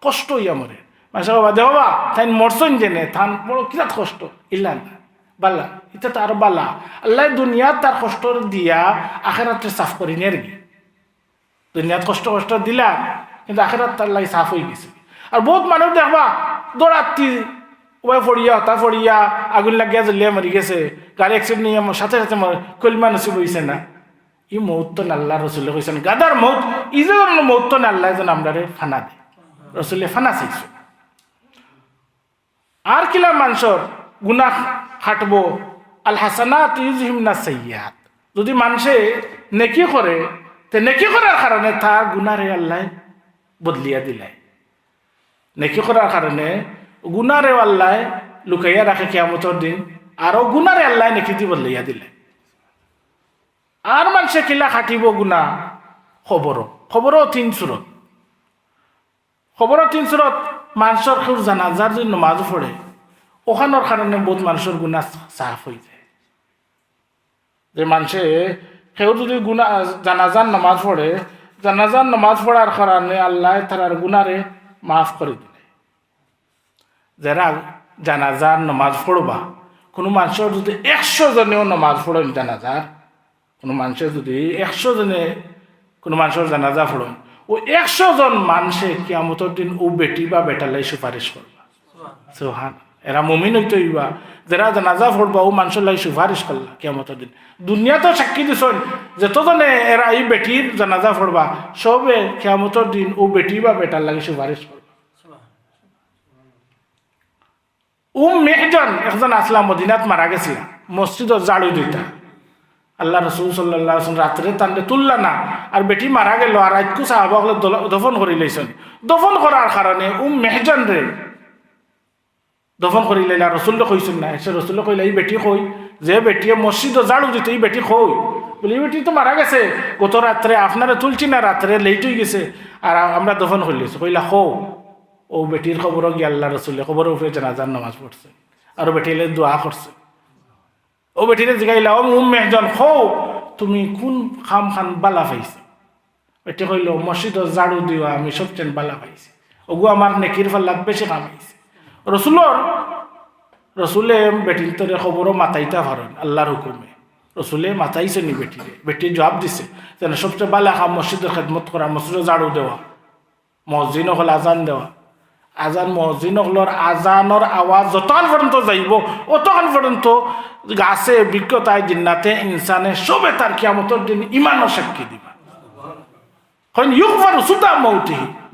কষ্ট হইয়া মরে। মানুষ বাবা দে বাবা তাই মরছেন জেনে থান বড় কিরাত কষ্ট, ইল্লা বালা এটা তো আরো বালা। আল্লাহ দুনিয়াত তার কষ্ট দিয়া আখেরাতে সাফ করি নিয়ে আর কি। দুনিয়াত কষ্ট কষ্ট দিলা, কিন্তু আখেরাত তার লাই সাফ হয়ে গেছে। আর বহুত মানুষ দেখবা দৌড়াত্তি ওই ফড়িয়া হতা ফড়িয়া আগুন লাগিয়া জ্বলিয়া মরি গেছে, গাড়ি অ্যাক্সিডেন্ট নিয়ে সাথে সাথে কলমা নসিব হয়েছে না। ই মৌত তো আল্লাহ রসুলে কইছেন গাদার মৌত, ই যে মৌত তো আল্লাহ যেন আমরা ফানা দে, রসুলে ফানা চাইছে। আর কিলা মানুষের গুনাহ খাটবো, আল হাসানাত ইউযহিবনা সাইয়্যাত। যদি মানুষে নেকি করে, তে নেকি করার কারণে তার গুনারে আল্লাহ বদলিয়া দিলাই। নেকি করার কারণে গুনারে আল্লাহ লুকাইয়া রাখে কিয়ামতের দিন, আরো গুনারে আল্লাহ নেকি দি বদলাইয়া দিলে। আর মানুষে কিলা খাটিব গুনাহ, খবরও 3 সুরত। খবরও 3 সুরত। মানুষের কেউ জানাজার যদি নমাজ পড়ে, ওখানোর কারণে বহুত মানুষের গুনাহ সাফ হয়ে যায়। যে মানুষে কেউ যদি জানাজার নামাজ পড়ে, জানাজার নামাজ পড়ার কারণে আল্লাহ তার গুনারে মাফ করে দিলে। যারা জানাজার নামাজ পড়বা, কোনো মানুষের যদি 100 জনেও নামাজ পড়েন জানাজার, কোনো মানুষের যদি 100 জনে কোনো মানুষের জানাজা পড়েন, ও 100 জন মানুষে কিয়ামতের দিন ও বেটি বা বেটালাই সুপারিশ করবা। সুবহান, এরা মুমিন হইতে হইবা যারা জানাজা পড়বা, ও মানুষের লাই সুপারিশ করলা কিয়ামতের দিন। দুনিয়াতে সাক্ষী দিছেন যতজনে এরা এই বেটির জানাজা পড়বা, সবে কিয়ামতের দিন ও বেটি বা বেটার লাগে সুপারিশ করবা। মেহজান একজন আসলাম, মদিনাত মারা গেছিল, মসজিদত জাড়ু দিতা। আল্লাহ রসুল সাল্লাল্লাহু আলাইহি ওয়াসাল্লাম রাত্রে তান্ডে তুললা না, আর বেটি মারা গেল, আর রাতকু সাহাবাগলে দফন করে লইছেন। দফন করার কারণে মেহজান রে দফন করে লাইলা, রসুল্লে কইছেন না, এসে রসুল্লে কইলা এই বেটি কই, যে বেটিয়ে মসজিদে জাড়ু দিতে এই বেটি কই, বলে এই বেটি তো মারা গেছে গত রাত্রে, আপনারা তুলছি না, রাত্রে লেট হয়ে গেছে, আর আমরা দফন করে লইছি। কইলা হো, ও বেটির খবর গিয়ে আল্লাহ রসুল্লে খবরের উপরে জানাজার নামাজ পড়ছে, আর বেটিলে দোয়া করছে। ও বেটিরে জিগাইলা ও মেহজন খো তুমি কোন খাম খান বালা পাইছে? বেটি কইল মসজিদত ঝাড়ু দিও আমি সবচেয়ে বালা পাইছি, ওগু আমার নেকির ফাল্লাত বেশি কামাইছে। রসুলে বেটির তরে খবরও মাতাইতে পারেন আল্লাহর হুকুমে। রসুলে মাতাইছে নি বেটিরে, বেটি জবাব দিছে যেন সবচেয়ে বালা খাম মসজিদের খেদমত করা, মসজিদে ঝাড়ু দেওয়া, মসজিদ হল আজান দেওয়া। আজান মসজিদ হলর আজানোর আওয়াজ যতক্ষণ পর্যন্ত যাইব অতক্ষণ পর্যন্ত গাছে বিজ্ঞতায় জিন্নাতে ইনসানে সবে তার কিয়ামতের দিন ইমানও সাক্ষী দিবা।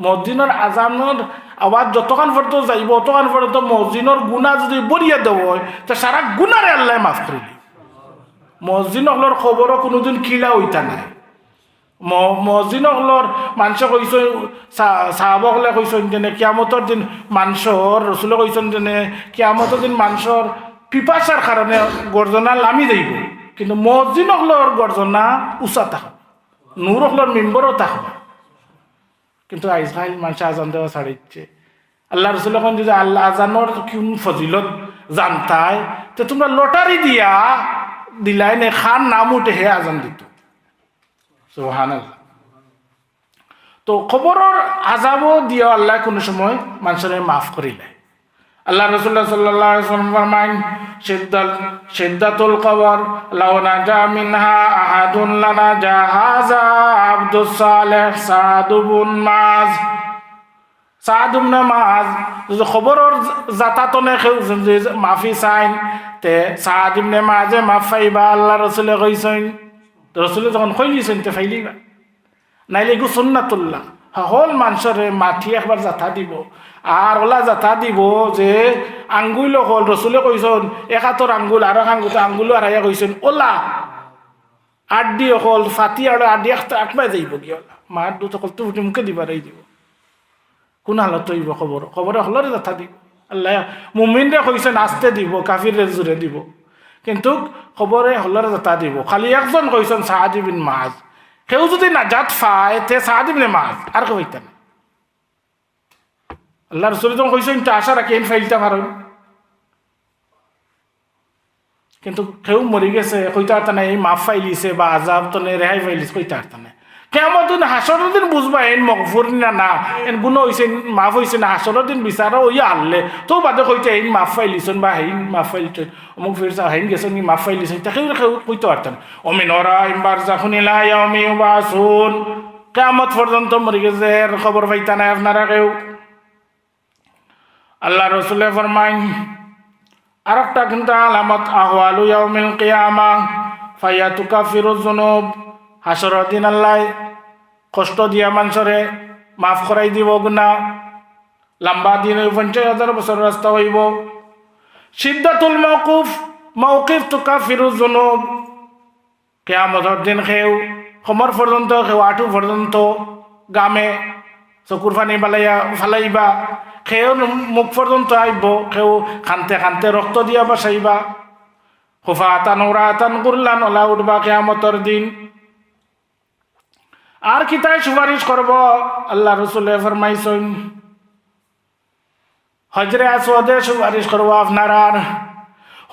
মসজিদের আজানোর আওয়াজ যতক্ষণ পর্যন্ত যাইব অতক্ষণ পর্যন্ত মসজিদের গুণা যদি বরিয়ে দেব হয় তা সারা গুণারে আল্লাহ মাফ করে দিই। মসজিদ হলর খবরও কোনোদিন খিলা হইতা নাই। মসজিদ হলর মানুষে কইস সাহাবক হলে কইসন যেনে কিয়ামতের দিন মানুষর রসুলে কইসন যেনে কিয়ামতের দিন মানুষর পিপাসার কারণে গর্জনা লামি যাইব, কিন্তু মসজিদ হলর গর্জনা উঁচা থাকবে, নূর হলর মেম্বরও থাকবে। কিন্তু আজকাল মানুষ আজান দেওয়া ছাড়িচ্ছে। আল্লাহ রসুল এখন যদি আল্লাহ আজানোর কোন ফজিলত জানতায় তো তোমরা লটারি দিয়া দিলাই নে খান নাম উঠে হে আজান দিত। সুবহানাল্লাহ। তো খবরের আজাবও দিও আল্লাহ কোনো সময় মানুষের মাফ করিলে। আল্লাহ রাসূলুল্লাহ সাল্লাল্লাহু আলাইহি ওয়াসাল্লাম ফরমায় শিদ্দাতুল কবর লাউ নাজা মিনহা আহাদুন লানা জাহাজা আব্দুস সালেহ সাদ ইবনে মাজ যদি খবরের জাতাতনে মাফি চাইন তে সাদ ইবনে মাজে মাফ পাইবা আল্লাহ রাসূলে কইছেন। রসুলে যখন কইলিছেন তে ফাইলিবা, নাইলে এগু সুন্নাতুল্লাহ হল মানুষের মাটি একবার জাথা দিব। আর ওলা জাথা দিব যে আঙ্গুল হল রসুলে কইছেন এক হাতর আঙ্গুল আর এক আঙ্গুল হারাইয়া কইছেন ওলা আড্ডি হল ফাটি আর আড্ডি আটবাই যাইব কি ওলা মার দুটো কলতো ফুটি মুখে দিবারই দিব। কোন হালত হইব খবরে হলরে জাথা দিব। আল্লাহ মুমিনরে কইছেন আস্তে দিব, কাফিরে জোরে দিব, কিন্তু খবরে হলরে জাতা দিব। খালি একজন কইছেন সাদ ইবনে মাজ, কেউ যদি নাজাত পায় তে সাদ ইবনে মাজ আর কেউ হইতেন। আল্লাহ রাসূল যখন কইছেন তা আশা রাখেন ফাইলতে পারেন, কিন্তু কেউ মরি গেছে কইতে পারত না এই মাফ ফাইলিছে বা আজাব তো রেহাই ফাইলিছে কইতে পারত না। কেমন দিন হাসরের দিন বুঝবা এন মগফুর না এন গুণ হয়েছে মাফ হয়েছে না, হাসরের দিন বিচারা ওই আনলে তো বাদে কইতে হেন মাফ ফাইলিছেন বা হেন মাফ ফাইলিছেন অমুক ফিরছা হেন গেছেন মাফ ফাইলিছেন তাকে কইতে পারতেন। অমিনরা ইমবার জাখুনিলা ইয়াউমি ইউবাসুন, কিয়ামত পর্যন্ত মরি গেছে এর খবর পাইতা না আপনারা কেউ। আল্লাহ রাসূলে ফরমায় আরেকটা কিন্তু আলামত আহওয়ালু ইয়াউমিল কিয়ামা ফায়াতুকাফিরুজ যুনুব, হাসরের দিন আল্লাহ কষ্ট দিয়া মানুষরে মাফ করাই দিব গুনাহ। লম্বা দিন 50,000 বছর রাস্তা হইব। সিদ্দাতুল মওকিফ তুকাফিরুজ যুনুব, কিয়ামতের দিন খেউ কমর পর্যন্ত খেউ আঁঠু পর্যন্ত গামে চকুর পানি ফালাইবা, খেউ মুখ পর্যন্ত আইব, খেউ খানতে খানতে রক্ত দিয়া বাসাইবা, হুফাতান উরাতান গুরলান ওলা উঠবা কিয়ামতের দিন। আর কিতায় সুপারিশ করব আল্লাহ রসুলে ফরমাইছেন হজরে আসওয়াদে সুপারিশ করব আপনারা।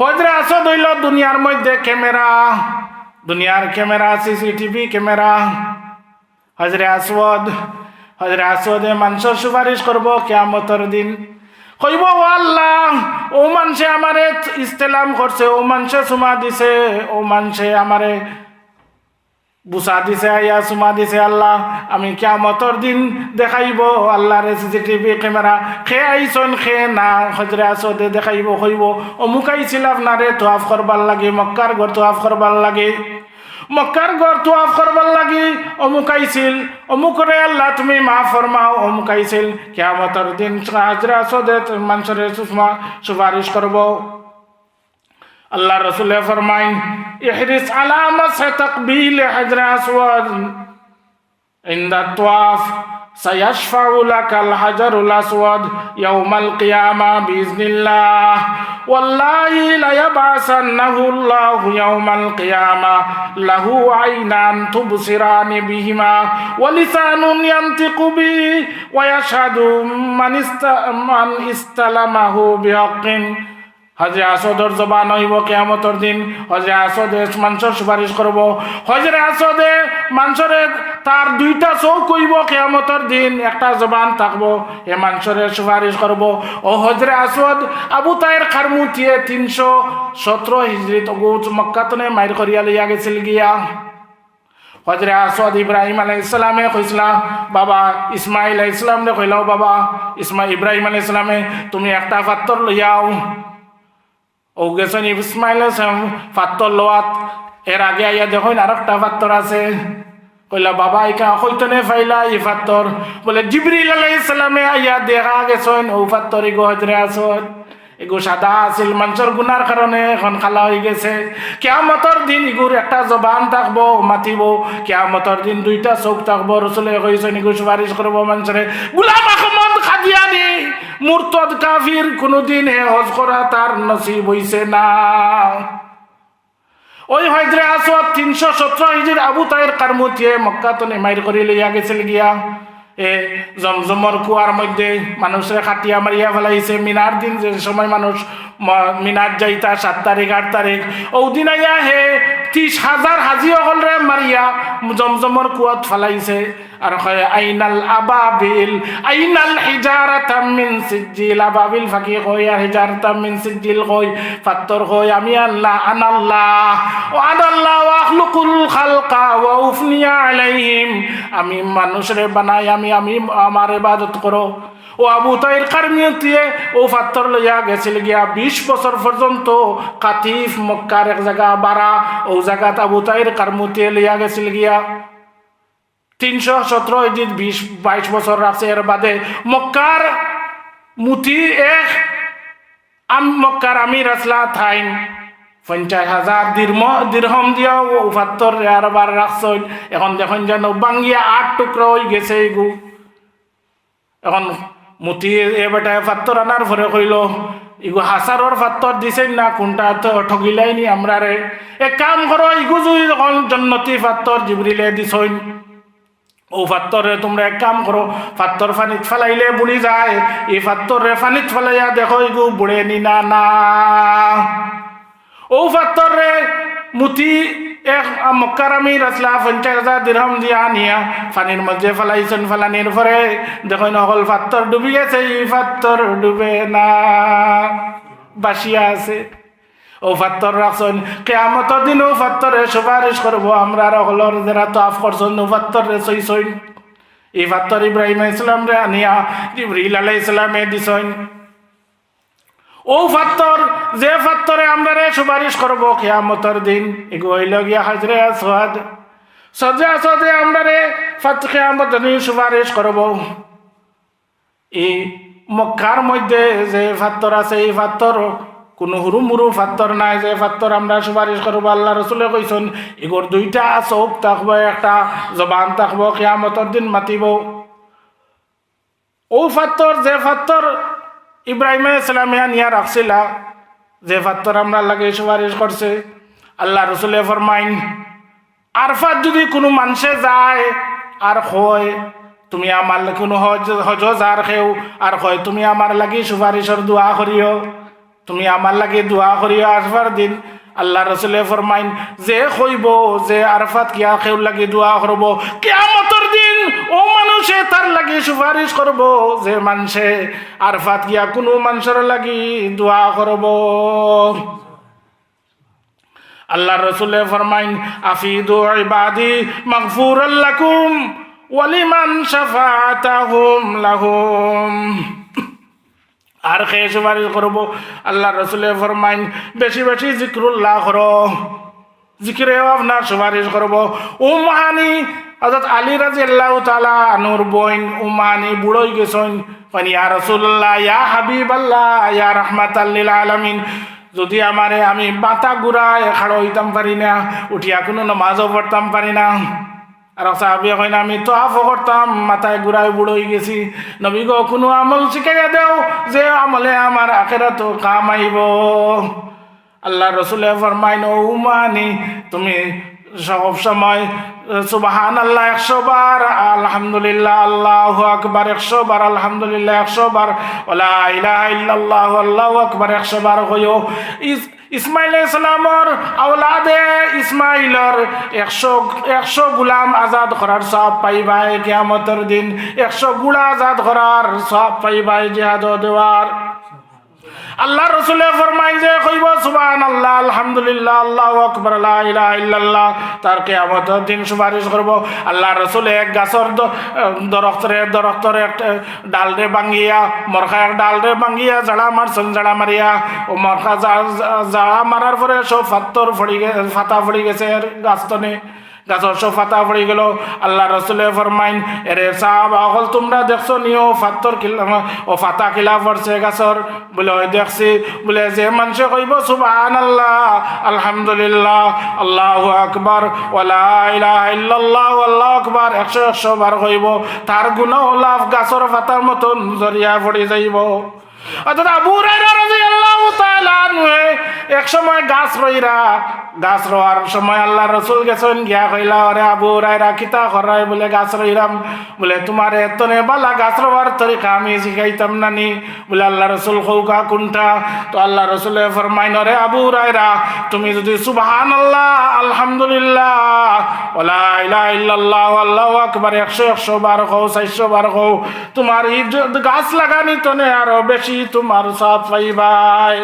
হজরে আসওয়াদ হইল দুনিয়ার মধ্যে ক্যামেরা, দুনিয়ার ক্যামেরা সিসিটিভি ক্যামেরা। হজরে আসওয়াদে মানুষের সুপারিশ করব কিয়ামতের দিন। কইব ও আল্লাহ ও মানুষে আমারে ইস্তেলাম করছে, ও মানুষে চুমা দিছে, ও মানুষে আমারে বুসা দিছে আয়া চুমা দিছে, আল্লাহ আমি কিয়ামতের দিন দেখাইব আল্লাহর সিসিটিভি ক্যামেরা খে আইসন খে না। হজরে আসওয়াদে দেখাইব কইব অমুক আইছিল আপনারে তোয়াফ করবার লাগে, মক্কার ঘর তোয়াফ করবার লাগে, মক্কার ঘর তোয়াফ করবার লাগে অমুক আইছিল, অমুকরে আল্লাহ তুমি মাফ ফরমাও, অমুক আইছিল। কিয়ামতের দিন হজরে আসওয়াদে মানুষের সুপারিশ করব। আল্লাহ রসুলে ফরমাইন ইহরিস আলা মাসহি তাকবিল হজর আসওয়াদ ইনদা তাওয়াফ সায়াশফাউ লাকাল হাজারুল আসওয়াদ ইয়াউমাল কিয়ামা বিইজনিল্লাহ ওয়াল্লাহি লা ইয়াবাসান্নাহু আল্লাহু ইয়াউমাল কিয়ামা লাহু আইনান তুবসিরানি বিহিমা ওয়া লিসানুন ইয়ানতিকু বিহি ওয়া ইয়াশহাদু মান ইস্তালামাহু বিহাক্কিন হজরে আসদর জবান হইব কিয়ামতর দিন। হজরে আসদে মানুষের সুপারিশ করব। হজরে আসদে মানুষরে তার দুইটা চোখ হইব কিয়ামতর দিন, একটা জবান থাকবো, এ মানুষরে সুপারিশ করব। ও হজরে আসদ আবু তাহের খারমুতিয়ে 317 হিজরিত মক্কাতনে মাইর করিয়া লইয়া গেছিল গিয়া। হজরে আসদ ইব্রাহিম আলাইহিস সালামে কইসলা বাবা ইসমাইল আলাইহিস সালাম রে কইলাও বাবা ইব্রাহিম আলাইহিস সালামে তুমি একটা পাত্তর লইয়াও। ও গেছেন ইসমাইল পাত্তর লোয়াত, এর আগে আইয়া দেখুন আর একটা পাত্তর আছে। কইলা বাবা ইকা হইতনে ফাইলা এই পাত্তর, বলে জিবরিল আলাইহিস সালামে আইয়া দেখা গেছেন ও পাত্তর এগো হজরে আসদ এগো সাদা আছিল, মানুষের গুনার কারণে এখন কালা হয়ে গেছে। কিয়ামতর দিন ইগুর একটা জবান থাকবো, মাতিব। কিয়ামতর দিন দুইটা চোখ থাকবো। রসুলে কইছেন ইগু সুপারিশ করবো মানুষের। গোলাম আহমদ কাদিয়ানি মুরতাদ কাফির কোনদিন হে হজ করা তার নসিব হইছে না। ওই হজরে আসওয়াদ 317 হিজরি আবু তাহের কারমুতিয়ে মক্কাতনে মাইর করে লইয়া গেছিল গিয়া। এ জমজমর কুয়ার মধ্যে মানুষের খাটিয়া মারিয়া ফেলাইছে। মিনার দিন যে সময় মানুষ মিনার যাইতা 7 তারিখ 8 তারিখ ওদিন আইয়া হে 30,000 হাজি হলরে মারিয়া জমজমর কুয়াত ফেলাইছে। আর কয় আইনাল আবাবিল আইনাল হিজারাতাম মিন সিজিল। আবাবিল ফাকি কয় আর হিজারাতাম মিন সিজিল কয়, পাত্তর কয় আমি আল্লাহ আনাল্লাহ ও আনাল্লাহ ওয়া আখলুকুল খালকা ওয়া উফনিয়া আলাইহিম, আমি মানুষরে বানাই, আমি আমার ইবাদত করো। ও আবু তাহের কারমিয়তিয়ে ও পাত্তর লইয়া গেছিল গিয়া 20 বছর পর্যন্ত কাতিফ মক্কার এক জায়গা বাড়া, ও জায়গাত আবু তাহের কারমুতিয়ে লইয়া গেছিল গিয়া 317 হিজরি 22 বছর রাখছে। এর বাদে মক্কার মুতি এক মক্কার আমির আসলা থাইন 50,000 দিরহম দিয়া ও পাত্তর আর বার রাখছেন। এখন দেখুন যেন বাঙ্গিয়া 8 টুকরা হয়ে গেছে এগু। এখন মুতি এ বেটায় পাত্তর আনার পরে কইল ইগু হাসারর পাত্তর দিছেন না, কোনটা তো ঠগিলাইনি আমরা রে। এক কাম করো ইগু যদি জন্নতি পাত্তর জিবরিলে দিছইন, ও পাত্তরে তোমরা এক কাম করো, পাত্তর ফানিত ফেলাইলে বুড়ি যায়, এই পাত্তরে ফানিত ফেলাইয়া দেখো ইগু বুড়ে নি না না। ও পাত্তরে মুতি এক মক্কার আমির আসলা 50,000 দিরহম দিয়া নিয়া পানির মধ্যে ফেলাইছেন। ফেলানির পরে দেখুন অকল পাত্তর ডুবি গেছে, এই পাত্তর ডুবে না, বাসিয়া আছে। ও পাত্তর রাখছেন কিয়ামতের দিন ও পাত্তরে সুপারিশ করবো আমরা অকলর যারা তাফ করছেন ও পাত্তরে সইছেন। এই পাত্তর ইব্রাহিম আলাইহিস সালাম রে আনিয়া জিবরিল আলাইহিস সালামে দিছেন। ও পাত্তর যে পাত্তরে আমরা রে সুপারিশ করবো কিয়ামতের দিন এগো হইল গিয়া হজরে আসওয়াদ। সজে আসদে আমরা রে কিয়ামতের দিন সুপারিশ করবো। এই মক্কার মধ্যে যে পাত্তর আছে এই পাত্তর কোনো হুরু মুরু পাত্তর নাই যে পাত্তর আমরা সুপারিশ করবো। আল্লাহ রসুলে কইছেন এগোর দুইটা চোখ থাকবো, একটা জবান থাকবো, কিয়ামতের দিন মাতিব। ও পাত্তর যে পাত্তর ইব্রাহিম আলাইহিস সালামে নিয়া রাখছিলা, যে পাত্তর আমরা লাগে সুপারিশ করছে, আল্লাহ রসুলে ফরমাইন আরফাত যদি কোনো মানুষে যায় আর কয় তুমি আমার কোনো হজ যার খেও আর কয় তুমি আমার লাগি সুপারিশর দোয়া করিও, তুমি আমার লাগে দোয়া করিও আসবার দিন, আল্লাহ রসুলে ফরমাইন যে কইব যে আরফাত কিয়া খেউ লাগে দোয়া করবো, কিয়ামতের দিন ও মানুষে তার লাগি সুপারিশ করব যে মানুষে আরফাত কিয়া কোনো মানুষের লাগি দোয়া করব। আল্লাহ রসুলে ফরমাইন আফিদু ইবাদি মাগফুরাল লাকুম ওয়ালিমান শাফাতাহুম লাহুম। আর খেয়ে সুপারিশ করবো। আল্লাহ রসুলে ফরমাইন বেশি বেশি জিক্রুল্লাহ করো, জিকিরে আপনার সুপারিশ করবো। উম্মাহানি হযরত আলী রাদিয়াল্লাহু তাআলা আনহুর বোন উম্মাহানি বুড়োই গেছেন, মানে ইয়া রাসূলুল্লাহ ইয়া হাবিবাল্লাহ ইয়া রাহমাতাল লিল আলামিন, যদি আমারে আমি বাতা গুড়ায় খাড়ো হইতাম পারি না, উঠিয়া কোনো নামাজও পড়তাম পারি না। আর সাহাবী কইনা আমি তো আফ করতাম, মাথায় ঘুরায় বুড়ো হয়ে গেছি, নবী গো কোনো আমল শিখাইয়া দেও যে আমলে আমার আখিরাত কাম আইব। আল্লাহ রসুলে ফরমাইন ও উম্মানি তুমি সব সময় সুবহানাল্লাহ 100 বার, আলহামদুলিল্লাহ আল্লাহু আকবার 100 বার, আলহামদুলিল্লাহ 100 বার, ওয়া ইলাহা ইল্লাল্লাহ আল্লাহু আকবার 100 বার হইও। ইসমাইল আলাইহিস সালামর আওলাদে ইসমাইলর 100 গোলাম আজাদ করার সব পাইবাই কিয়ামতের দিন, 100 গুলা আজাদ করার সব পাইবাই জিহাদ দেওয়ার। আল্লাহ রসুলে ফরমাই যে কইব সুবহানাল্লাহ আলহামদুলিল্লাহ আল্লাহু আকবার লা ইলাহা ইল্লাল্লাহ, তার কিয়ামতের দিন সুপারিশ করব। আল্লাহ রসুলে এক গাছর দরختরে একটা ডালরে ভাঙ্গিয়া, মরখা এক ডালরে ভাঙ্গিয়া জাড়া মারছেন, জাড়া মারিয়া ও মরখা জাড়া মারার পরে সব ফাতা পড়ি গেছে গাছতনে, গাছর সব ফাতা পড়ে গেল। আল্লাহ রসুলে ফরমাইন এরে সাহাবা হল তোমরা দেখছো নিও ফাত্তর ও ফাতা খিলা পড়ছে গাছর? বলে ওই দেখছি। বলে যে মানুষে কইব সুবহানাল্লাহ আলহামদুলিল্লাহ আল্লাহু আকবার ওয়ালা ইলাহা ইল্লাল্লাহ আল্লাহু আকবার 100 বার কইব, তার গুনাহ লাভ গাছর ফাতার মতন জরিয়া পড়ে যাইব। অর্থাৎ আবু হুরায়রা রাদিয়াল্লাহু তাআলা আনহু এক সময় গাছ রোয়ার সময় আল্লাহ রসুল গেছেন, গিয়া কইলা ওরে আবু হুরায়রা কিতা করাই? বলে গাছ রইরাম। বলে তোমার এতনে বালা গাছ রোয়ার তরিকা আমি শিখাইতাম নানি? বলে আল্লাহ রসুল কৌকা কোনটা? তো আল্লাহ রসুলে ফরমাইন ওরে আবু হুরায়রা তুমি যদি সুবহানাল্লাহ আলহামদুলিল্লাহ ওয়া ইলাহা ইল্লাল্লাহ আল্লাহু আকবার 100 বার কও, 400 বার কও, তোমার এই গাছ লাগানি তনে আরো বেশি তোমার সব পাইবাই।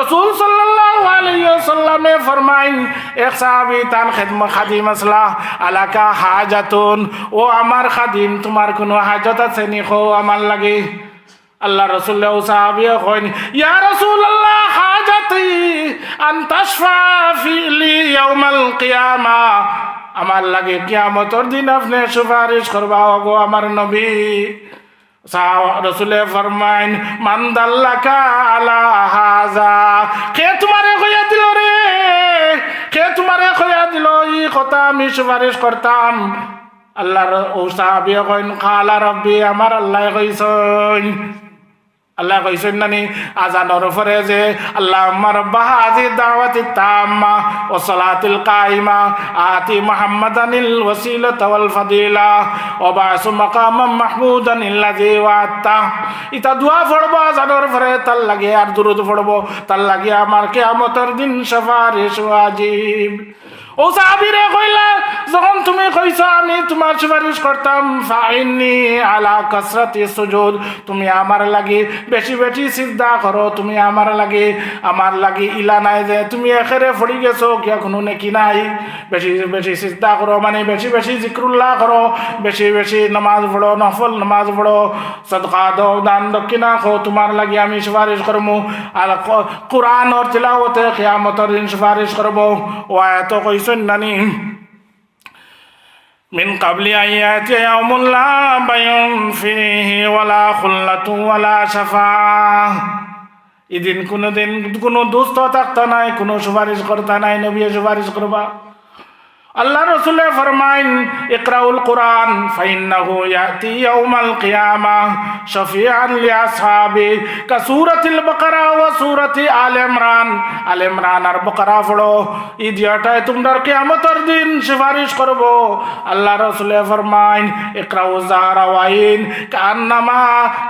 রসুল সাল্লাল্লাহু আলাইহি ওয়াসাল্লামে ফরমাইন এক সাহাবী তান খাদিম আসলা আলাকা হাজাতুন, ও আমার খাদিম তোমার কোনো হাজত আছে নি? কও আমার লাগে। আল্লাহ রসুল সাহাবী কইন ইয়া রাসূলুল্লাহ হাজাতি আন তাশফা ফি লি ইয়াউমাল কিয়ামা, আমার লাগে কিয়ামতের দিন আপনি সুপারিশ করবা গো আমার নবী। রসুলে ফরমাইন মান দাল্লাকা আলা হাযা, কে তোমারে কইয়া দিল রে, কে তোমারে কইয়া দিল এই কথা আমি সুপারিশ করতাম? আল্লাহর ও সাহাবী কইন কালা রাব্বি, আমার আল্লাহ কইছেন। আল্লাহ কইছেন নানি আজানের পরে যে আল্লাহুম্মা রাব্বা হাযি দাওয়াতি তাম্মা ওয়া সালাতিল কাইমা আতি মুহাম্মাদানিল ওয়াসিলাতা ওয়াল ফাদিলা ওয়া বা'সু মাকামাম মাহমুদান আল্লাযী ওয়া'তা। ইতা দোয়া পড়ব আজানের পরে, তার লাগে আর দুরূদ পড়ব, তার লাগে আমার কিয়ামতের দিন সুপারিশ ওয়াজিব। ও সাহাবীরে কইলা যখন তুমি কইছো আমি তোমার সুপারিশ করতাম, ফাইন্নি আলা কাসরাতি সুজুদ, তুমি আমার লাগি বেশি বেশি সিজদা করো, তুমি আমার লাগি ইলা নাই যে তুমি এখেরে পড়ি গেছো কিয়া কোনো নেকি নাই। বেশি বেশি সিজদা করো মানে বেশি বেশি জিক্রুল্লাহ করো, বেশি বেশি নামাজ পড়ো, নফল নামাজ পড়ো, সদকা দাও, দান দক্ষিণা খো, তোমার লাগি আমি সুপারিশ করবো। আর কোরআনের তিলাওয়াতে কিয়ামতের দিন সুপারিশ করবো। ও এত কইছেন নানি মিন কাবলি আইয়াতি ইয়াউমুল লা বাইউন ফিহি ওয়ালা খুল্লাতু ওয়ালা শাফাআহ, এদিন কোনো দুস্থ থাকতা নাই, কোনো সুপারিশ করতা নাই, নবী সুপারিশ করবা। আল্লাহ রসুলে ফরমাইন ইকরাউল কুরআন ফাইন্নাহু ইয়াতি ইয়াউমাল কিয়ামাহ শাফিআন লিআসহাবি কা সূরাতিল বাকারা ওয়া সূরাতি আল ইমরান। আল ইমরান আর বাকারা পড়ো, ইদিয়াটায় তোমরা কিয়ামতের দিন সুপারিশ করব। আল্লাহ রসুলে ফরমাইন ইকরাউ যাহরাওয়াইন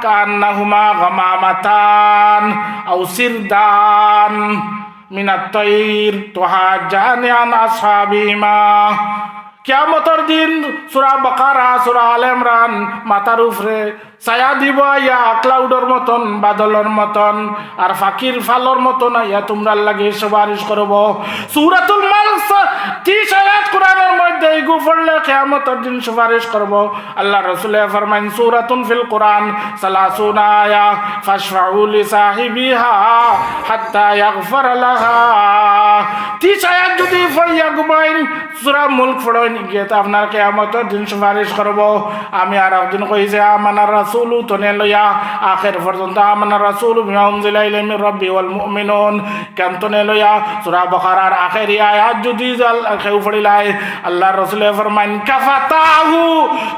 কান্নাহুমা গামামাতান আও সিরদান মিনাত তাইর তুহাজ্জানি আন আসহাবিহিমা। কিয়ামতের দিন সূরা বাকারা সূরা আল ইমরান মাথার উপরে ছায়া দিব ইয়া ক্লাউডের মতন, বাদলের মতন, আর ফাকির ফালর মতন ইয়া তোমরা লাগে সুপারিশ করব। সূরাতুল মালক 30 আয়াত কোরআনের মধ্যে এগু পড়লে কিয়ামতের দিন সুপারিশ করব। আল্লাহ রাসূল ফরমান সূরাতুন ফিল কোরআন 30 আয়া ফাশফাউ লি সাহিবিহা হাত্তা ইয়াগফার লাহা। 30 আয়াত যদি পড়িয়া ঘুমাইন সূরা মুলক পড়েন গিয়ে তো আপনার কিয়ামতের দিন সুপারিশ করব। আমি আর একদিন কইছে আমানার রাসূলু তনে লইয়া আখির পর্যন্ত আমানার রাসূলু বিমা উনজিলা ইলাইহি মির রাব্বি ওয়াল মুমিনুন কেন তনে লইয়া সূরা বাকারার আখিরি আয়াত যদি কেউ পড়িলাই আল্লাহর রাসূল ফরমান কাফাতাহু,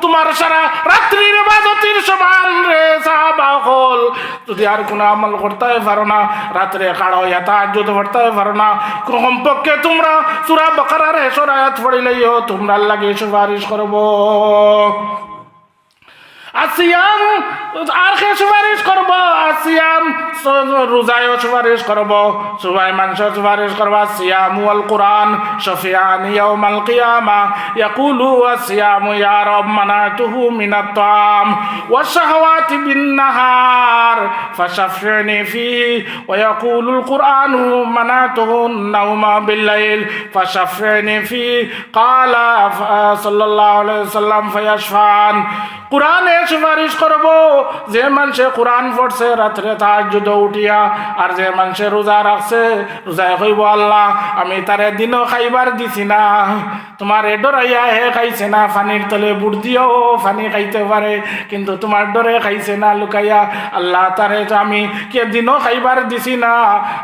তোমার সারা রাত্রির ইবাদতের সমান রে সাহাবা হল। যদি আর কোনো আমল করতে পারো না, রাত্রে কাড়ো ইয়া তাহাজ্জুদ পড়তে পারো না, কমপক্ষে তোমরা সূরা বাকারার 100 আয়াত পড়িলেও তোমরা লাগে সুপারিশ করব আসিয়াম আর কে সুপারিশ করব আসিয়াম রোজায় সুপারিশ করব সবাই মানুষ সুপারিশ করব সিয়াম ওয়াল কুরআন শফিয়ান ইয়াউমাল কিয়ামা ইয়াকুলু আসিয়াম ইয়া রব মানাতুহু মিনাত তাম ওয়াশ শাহাওয়াতি বিন নাহার ফাশফিনি ফি ওয়া ইয়াকুলুল কুরআনু মানাতুহু নাওমা বিল লাইল ফাশফিনি ফি ক্বালা সাল্লাল্লাহু আলাইহি ওয়াসাল্লাম ফায়াশফান কুরআনে সুপারিশ করব যে মানুষে কুরআন পড়ছে রাত্রে তাহাজ্জুদ উঠিয়া আর যে মানুষে রোজা রাখছে রোজায় কইব আল্লাহ আমি তারে দিনও খাইবার দিছি না তোমার ডরাইয়া হে খাইছে না পানির তলে বুড় দিও পানি খাইতে পারে কিন্তু তোমার ডরে খাইছে না লুকাইয়া আল্লাহ তারে তো আমি কে দিনও খাইবার দিছি না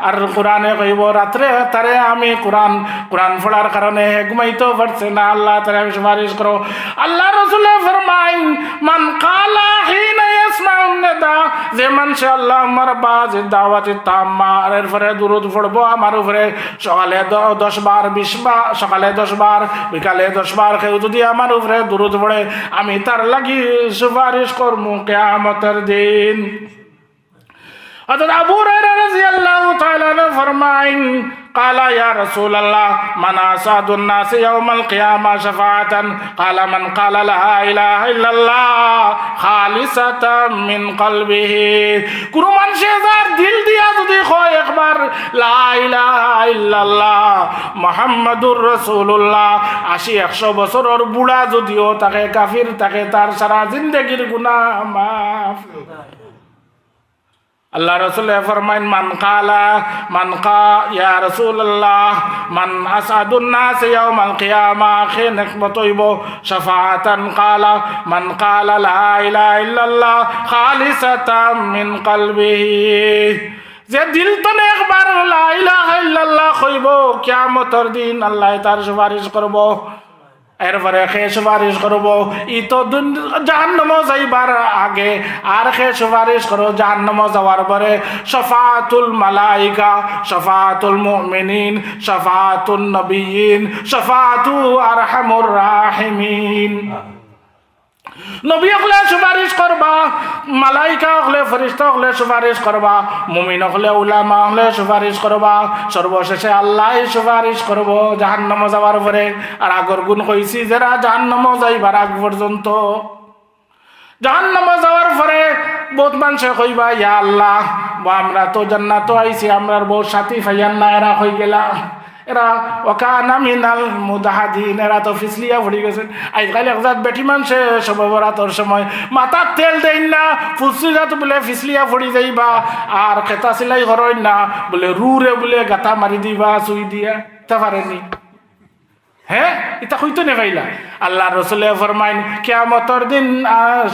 আর কোরআনে কইব রাত্রে তারে আমি কোরআন পড়ার কারণে ঘুমাইতে পারছে না আল্লাহ তারে সুপারিশ করো আল্লাহ রাসূলে ফরমাইন মান কালা হিনা ইয়াসমাউন নাদা যে মানুষ আল্লাহ আমার বাজ দাওয়াতে তাম্মা এর পরে দুরূদ পড়বো আমার উপরে সকালে 10 বার 20 বার সকালে 10 বার বিকালে 10 বার কেউ যদি আমার উপরে দুরূদ পড়ে আমি তার লাগি সুপারিশ করবো কিয়ামতের দিন হযরত আবু হুরায়রা রাদিয়াল্লাহু তাআলা ফরমাইন قال يا رسول الله من أسعد الناس يوم القيامة شفاعة قال من قال لا إله إلا الله خالصة من قلبه কোন মানুষে যার দিল দিয়া যদি কয় একবার লা ইলাহা ইল্লাল্লাহ মুহাম্মাদুর রাসূলুল্লাহ 80-100 বছরের বুড়া যদিও তাকে কাফির তাকে তার সারা জিন্দেগীর গুনাহ মাফ আল্লাহ রাসূল ফরমাইন মান কা ইয়া রাসূলুল্লাহ মান আসাদুন নাস ইয়াউমাল কিয়ামা খেনেক বতইব শাফাআতান কালা মান কালা লা ইলাহা ইল্লাল্লাহ খালিসাতাম মিন কলবিহি যে দিল তনে একবার লা ইলাহা ইল্লাল্লাহ কইব কিয়ামতের দিন আল্লাহ তার সুপারিশ করব এরপরে খে সুপারিশ করব ই তো জাহান্নামে যাইবার আগে আর খে সুপারিশ করো জাহান্নামে যাওয়ার পরে শাফাআতুল মালাইকা শাফাআতুল মুমিনিন শাফাআতুন নবিয়িন শাফাআতু আরহামুর রাহিমিন নবী হলে সুপারিশ করবা মালাইকা হলে ফেরেশতা হলে সুপারিশ করবা মুমিন হলে উলামা হলে সুপারিশ করবা সর্বশেষে আল্লাহ সুপারিশ করব জাহান্নামে যাওয়ার পরে আর আগর গুণ কইছি যারা জাহান্নামে যাইবার আগ পর্যন্ত জাহান্নামে যাওয়ার পরে বহুত মানুষে কইবা ইয়া আল্লাহ আমরা তো জান্নাত আইছি আমরার বহুত সাথী ফাইয়ান না এরা হই গেলা এরা ওকানা মিনাল মুদাহাদিন এরা তো ফিসলিয়া পড়ে গেছেন আজকাল একজাত বেটি মানুষে সবরাতর সময় মাথার তেল দেন না ফুসলিজাত বলে ফিসলিয়া পড়ি যাইবা আর খেতা সিলাই করেন না বলে রুরে বলে গাতা মারি দিবা সুই দিয়া তা পারেনি হ্যাঁ এটা কইতো নে ভাইলা আল্লাহ রাসূল ফরমাইন কিয়ামতের দিন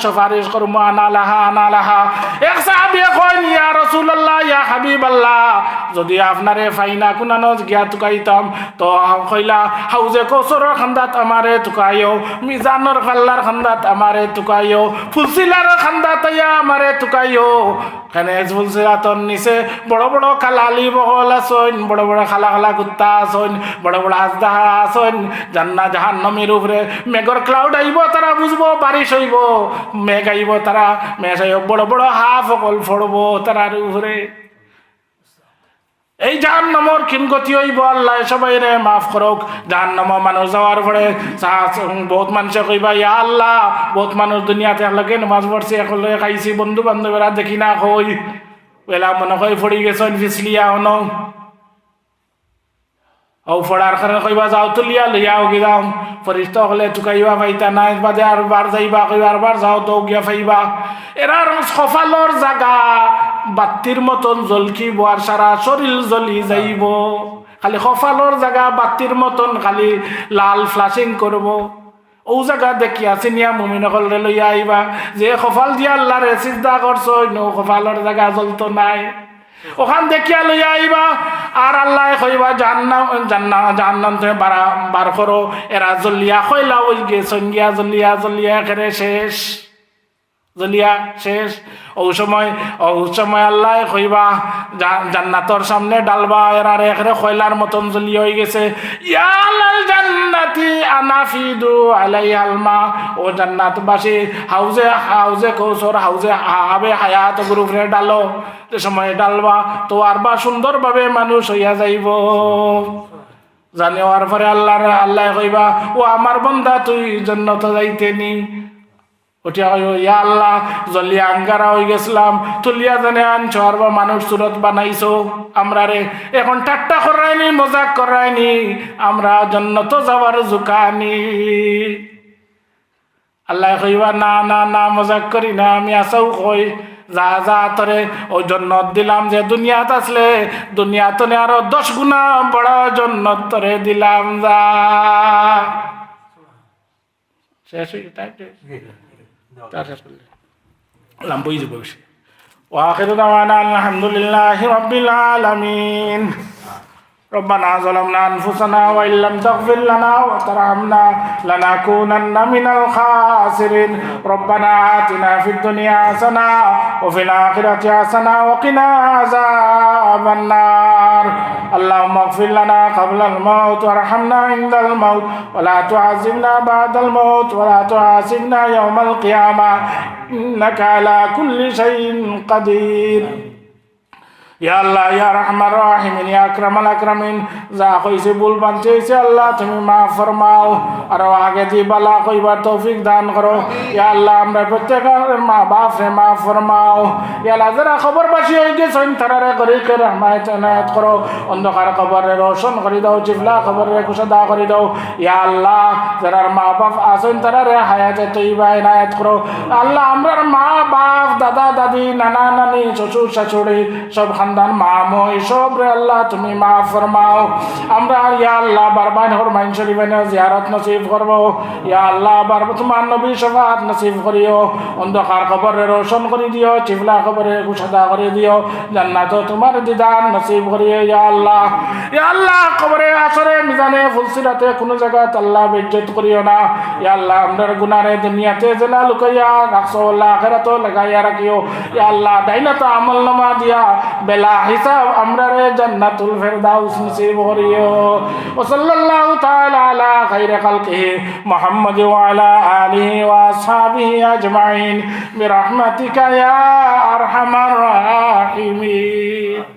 সুপারিশ করব আনা লাহা এক সাহাবী কইন ইয়া রাসূলুল্লাহ ইয়া হাবিবাল্লাহ যদি আপনারে ফাইনা কুনানো গিয়া তুকাইতাম তো কইলা হাউজে কৌসরের খান্দাত আমারে তুকাইও মিজানের ফাল্লার খান্দাত আমারে তুকাইও ফুলসিলার খান্দাত ইয়া আমারে তুকাইও খানে ফুলসিলাতর নিচে বড় বড় কালালি বগল আছেন বড় বড় খালা খালা কুত্তা আছেন বড় বড় আজদাহা আছেন জান্নাত জাহান্নামের উপরে মেঘর ক্লাউড আইব তারা বুঝবো বারিশ হইব মেঘ আইব তারা মেঘ আইব বড় বড় হাফ অকল ফড়ব তারার উপরে এই জাহান্নামর কিন গতি হইব আল্লাহ সবাই রে মাফ করুক জাহান্নাম মানুষ যাওয়ার পরে বহুত মানুষে কইবা ইয়া আল্লাহ বহুত মানুষ দুনিয়াতে লাগে নামাজ পড়ছে একলে খাইছি বন্ধু বান্ধবেরা দেখি না কই বেলা মনে কই পড়ি গেছেন ফিসলিয়া হন ও ফড়ার কারণে কইবা যাও তুলিয়া লইয়াও গিলাম ফরিস্তা হলে টুকাইবা পাইতা নাই বাদে আর বার যাইবা কইবা আর বার যাও তো গিয়া পাইবা এরা সফালর জায়গা বাতির মতন জলকিব আর সারা শরীর জ্বলি যাইব খালি সফালর জায়গা বাতির মতন খালি লাল ফ্লাশিং করব ও জায়গা দেখিয়া চিনিয়া মুমিন হলে লইয়া আইবা যে কপাল দিয়া আল্লাহরে সিজদা করছো নো কপালর জায়গা জ্বলতো নাই ওখান দেখিয়া লইয়া আইবা আর আল্লাহ কইবা জাহান্নাম থেকে বার করো এরা জ্বলিয়া কইলা ওই গে সঙ্গিয়া জ্বলিয়া একেবারে শেষ জ্বলিয়া শেষ। ও সময় আল্লাহ কইবা জান্নাতর সামনে ডালবা এরারে এখানে কয়লার মতন জ্বলি হয়ে গেছে। ইয়া আলাল জান্নাতি আনাফিদু আলাইহাল মা, ও জান্নাতবাসী হাউজে কৌসর হাউজে আবে হায়াত গ্রুপরে ডালো। যে সময় ডালবা তো আরবা সুন্দরভাবে মানুষ হইয়া যাইব। জানেওয়ার পরে আল্লাহ কইবা ও আমার বন্দা তুই জান্নাত যাইতে নি। উঠিয়া কইব ইয়া আল্লাহ জলিয়া আঙ্গারা হয়ে গেছিলাম, তুলিয়া জানে আনছো আর বা মানুষ সুরত বানাইছো আমরা রে, এখন ঠাট্টা করাইনি মজাক করাইনি, আমরা জান্নাত যাওয়ার জুকানি। আল্লাহ কইবা না না না মজাক করি না, আমি আসাও কই যা যা তরে ওই জন্নত দিলাম যে দুনিয়াত আসলে দুনিয়াত আরো 10 গুণা বড় জন্নত তরে দিলাম যা। শেষ হয়ে লাম্বই যাব বেশি। ওয়াখিরু দাওয়ানা আলহামদুলিল্লাহি রাব্বিল আলামিন। ربنا ظلمنا أنفسنا وإن لم تغفر لنا وترحمنا لنكونن من الخاسرين. ربنا آتنا في الدنيا حسنة وفي الآخرة حسنة وقنا عذاب النار. اللهم اغفر لنا قبل الموت وارحمنا عند الموت ولا تعذبنا بعد الموت ولا تحاسبنا يوم القيامة إنك على كل شيء قدير. ইয়া আল্লাহ ইয়া রহমান রাহিমিন ইয়া আকরামাল আকরামিন, যা কইছে ভুল বানছে আল্লাহ তুমি মাফ ফরমাও, আর আগে দি বালা কইবার তৌফিক দান করো। ইয়া আল্লাহ আমরা প্রত্যেকের মা বাপ রে মাফ ফরমাও। ইয়া আল্লাহ যারা খবরবাসী হয়ে গেছেন তারারে গরিকে রহমাত এনায়েত করো, অন্ধকার কবরে রোশন করে দাও, চিফলা কবরে কুশাদা করে দাও। ইয়া আল্লাহ যারা মা বাপ আছেন তারারে হায়াতে তৈবা এনায়েত করো। আল্লাহ আমরার মা বাপ দাদা দাদি নানা নানি শ্বশুর শাশুড়ি সব খানদান মামই সব রে আল্লাহ তুমি মাফ ফরমাও। আমরা ইয়া আল্লাহ বারবার হরমাইন শরীফে জিয়ারত নসিব করব। ইয়া আল্লাহ বারবার তোমার নবী শফাত নসিব করিও, অন্ধকার কবরে রোশন করে দিও, চিফলা কবরে কুশাদা করে দিও, জান্নাত তোমার দিদার নসিব করিও। ইয়া আল্লাহ কবরে আসরে মিজানে ফুলসিরাতে কোন জায়গায় আল্লাহ বেজ্জত করিও না। ইয়া আল্লাহ আমরার গুনারে দুনিয়াতে জেলা লুকাইয়া রাখছো, আল্লাহ আখিরাতে লাগাইয়া রাখিও। ইয়া আল্লাহ দাইনাত আমল নামা দিয়া বেলা হিসাব আমরারে জান্নাতুল ফেরদাউস নসিব করিও। ওয়া সাল্লাল্লাহু তাআলা আলা খাইরি খালকিহি মুহাম্মদ ওয়া আলা আলিহি ওয়া আসহাবিহি আজমাইন বিরহমাতিকা ইয়া আরহামার রাহিমিন।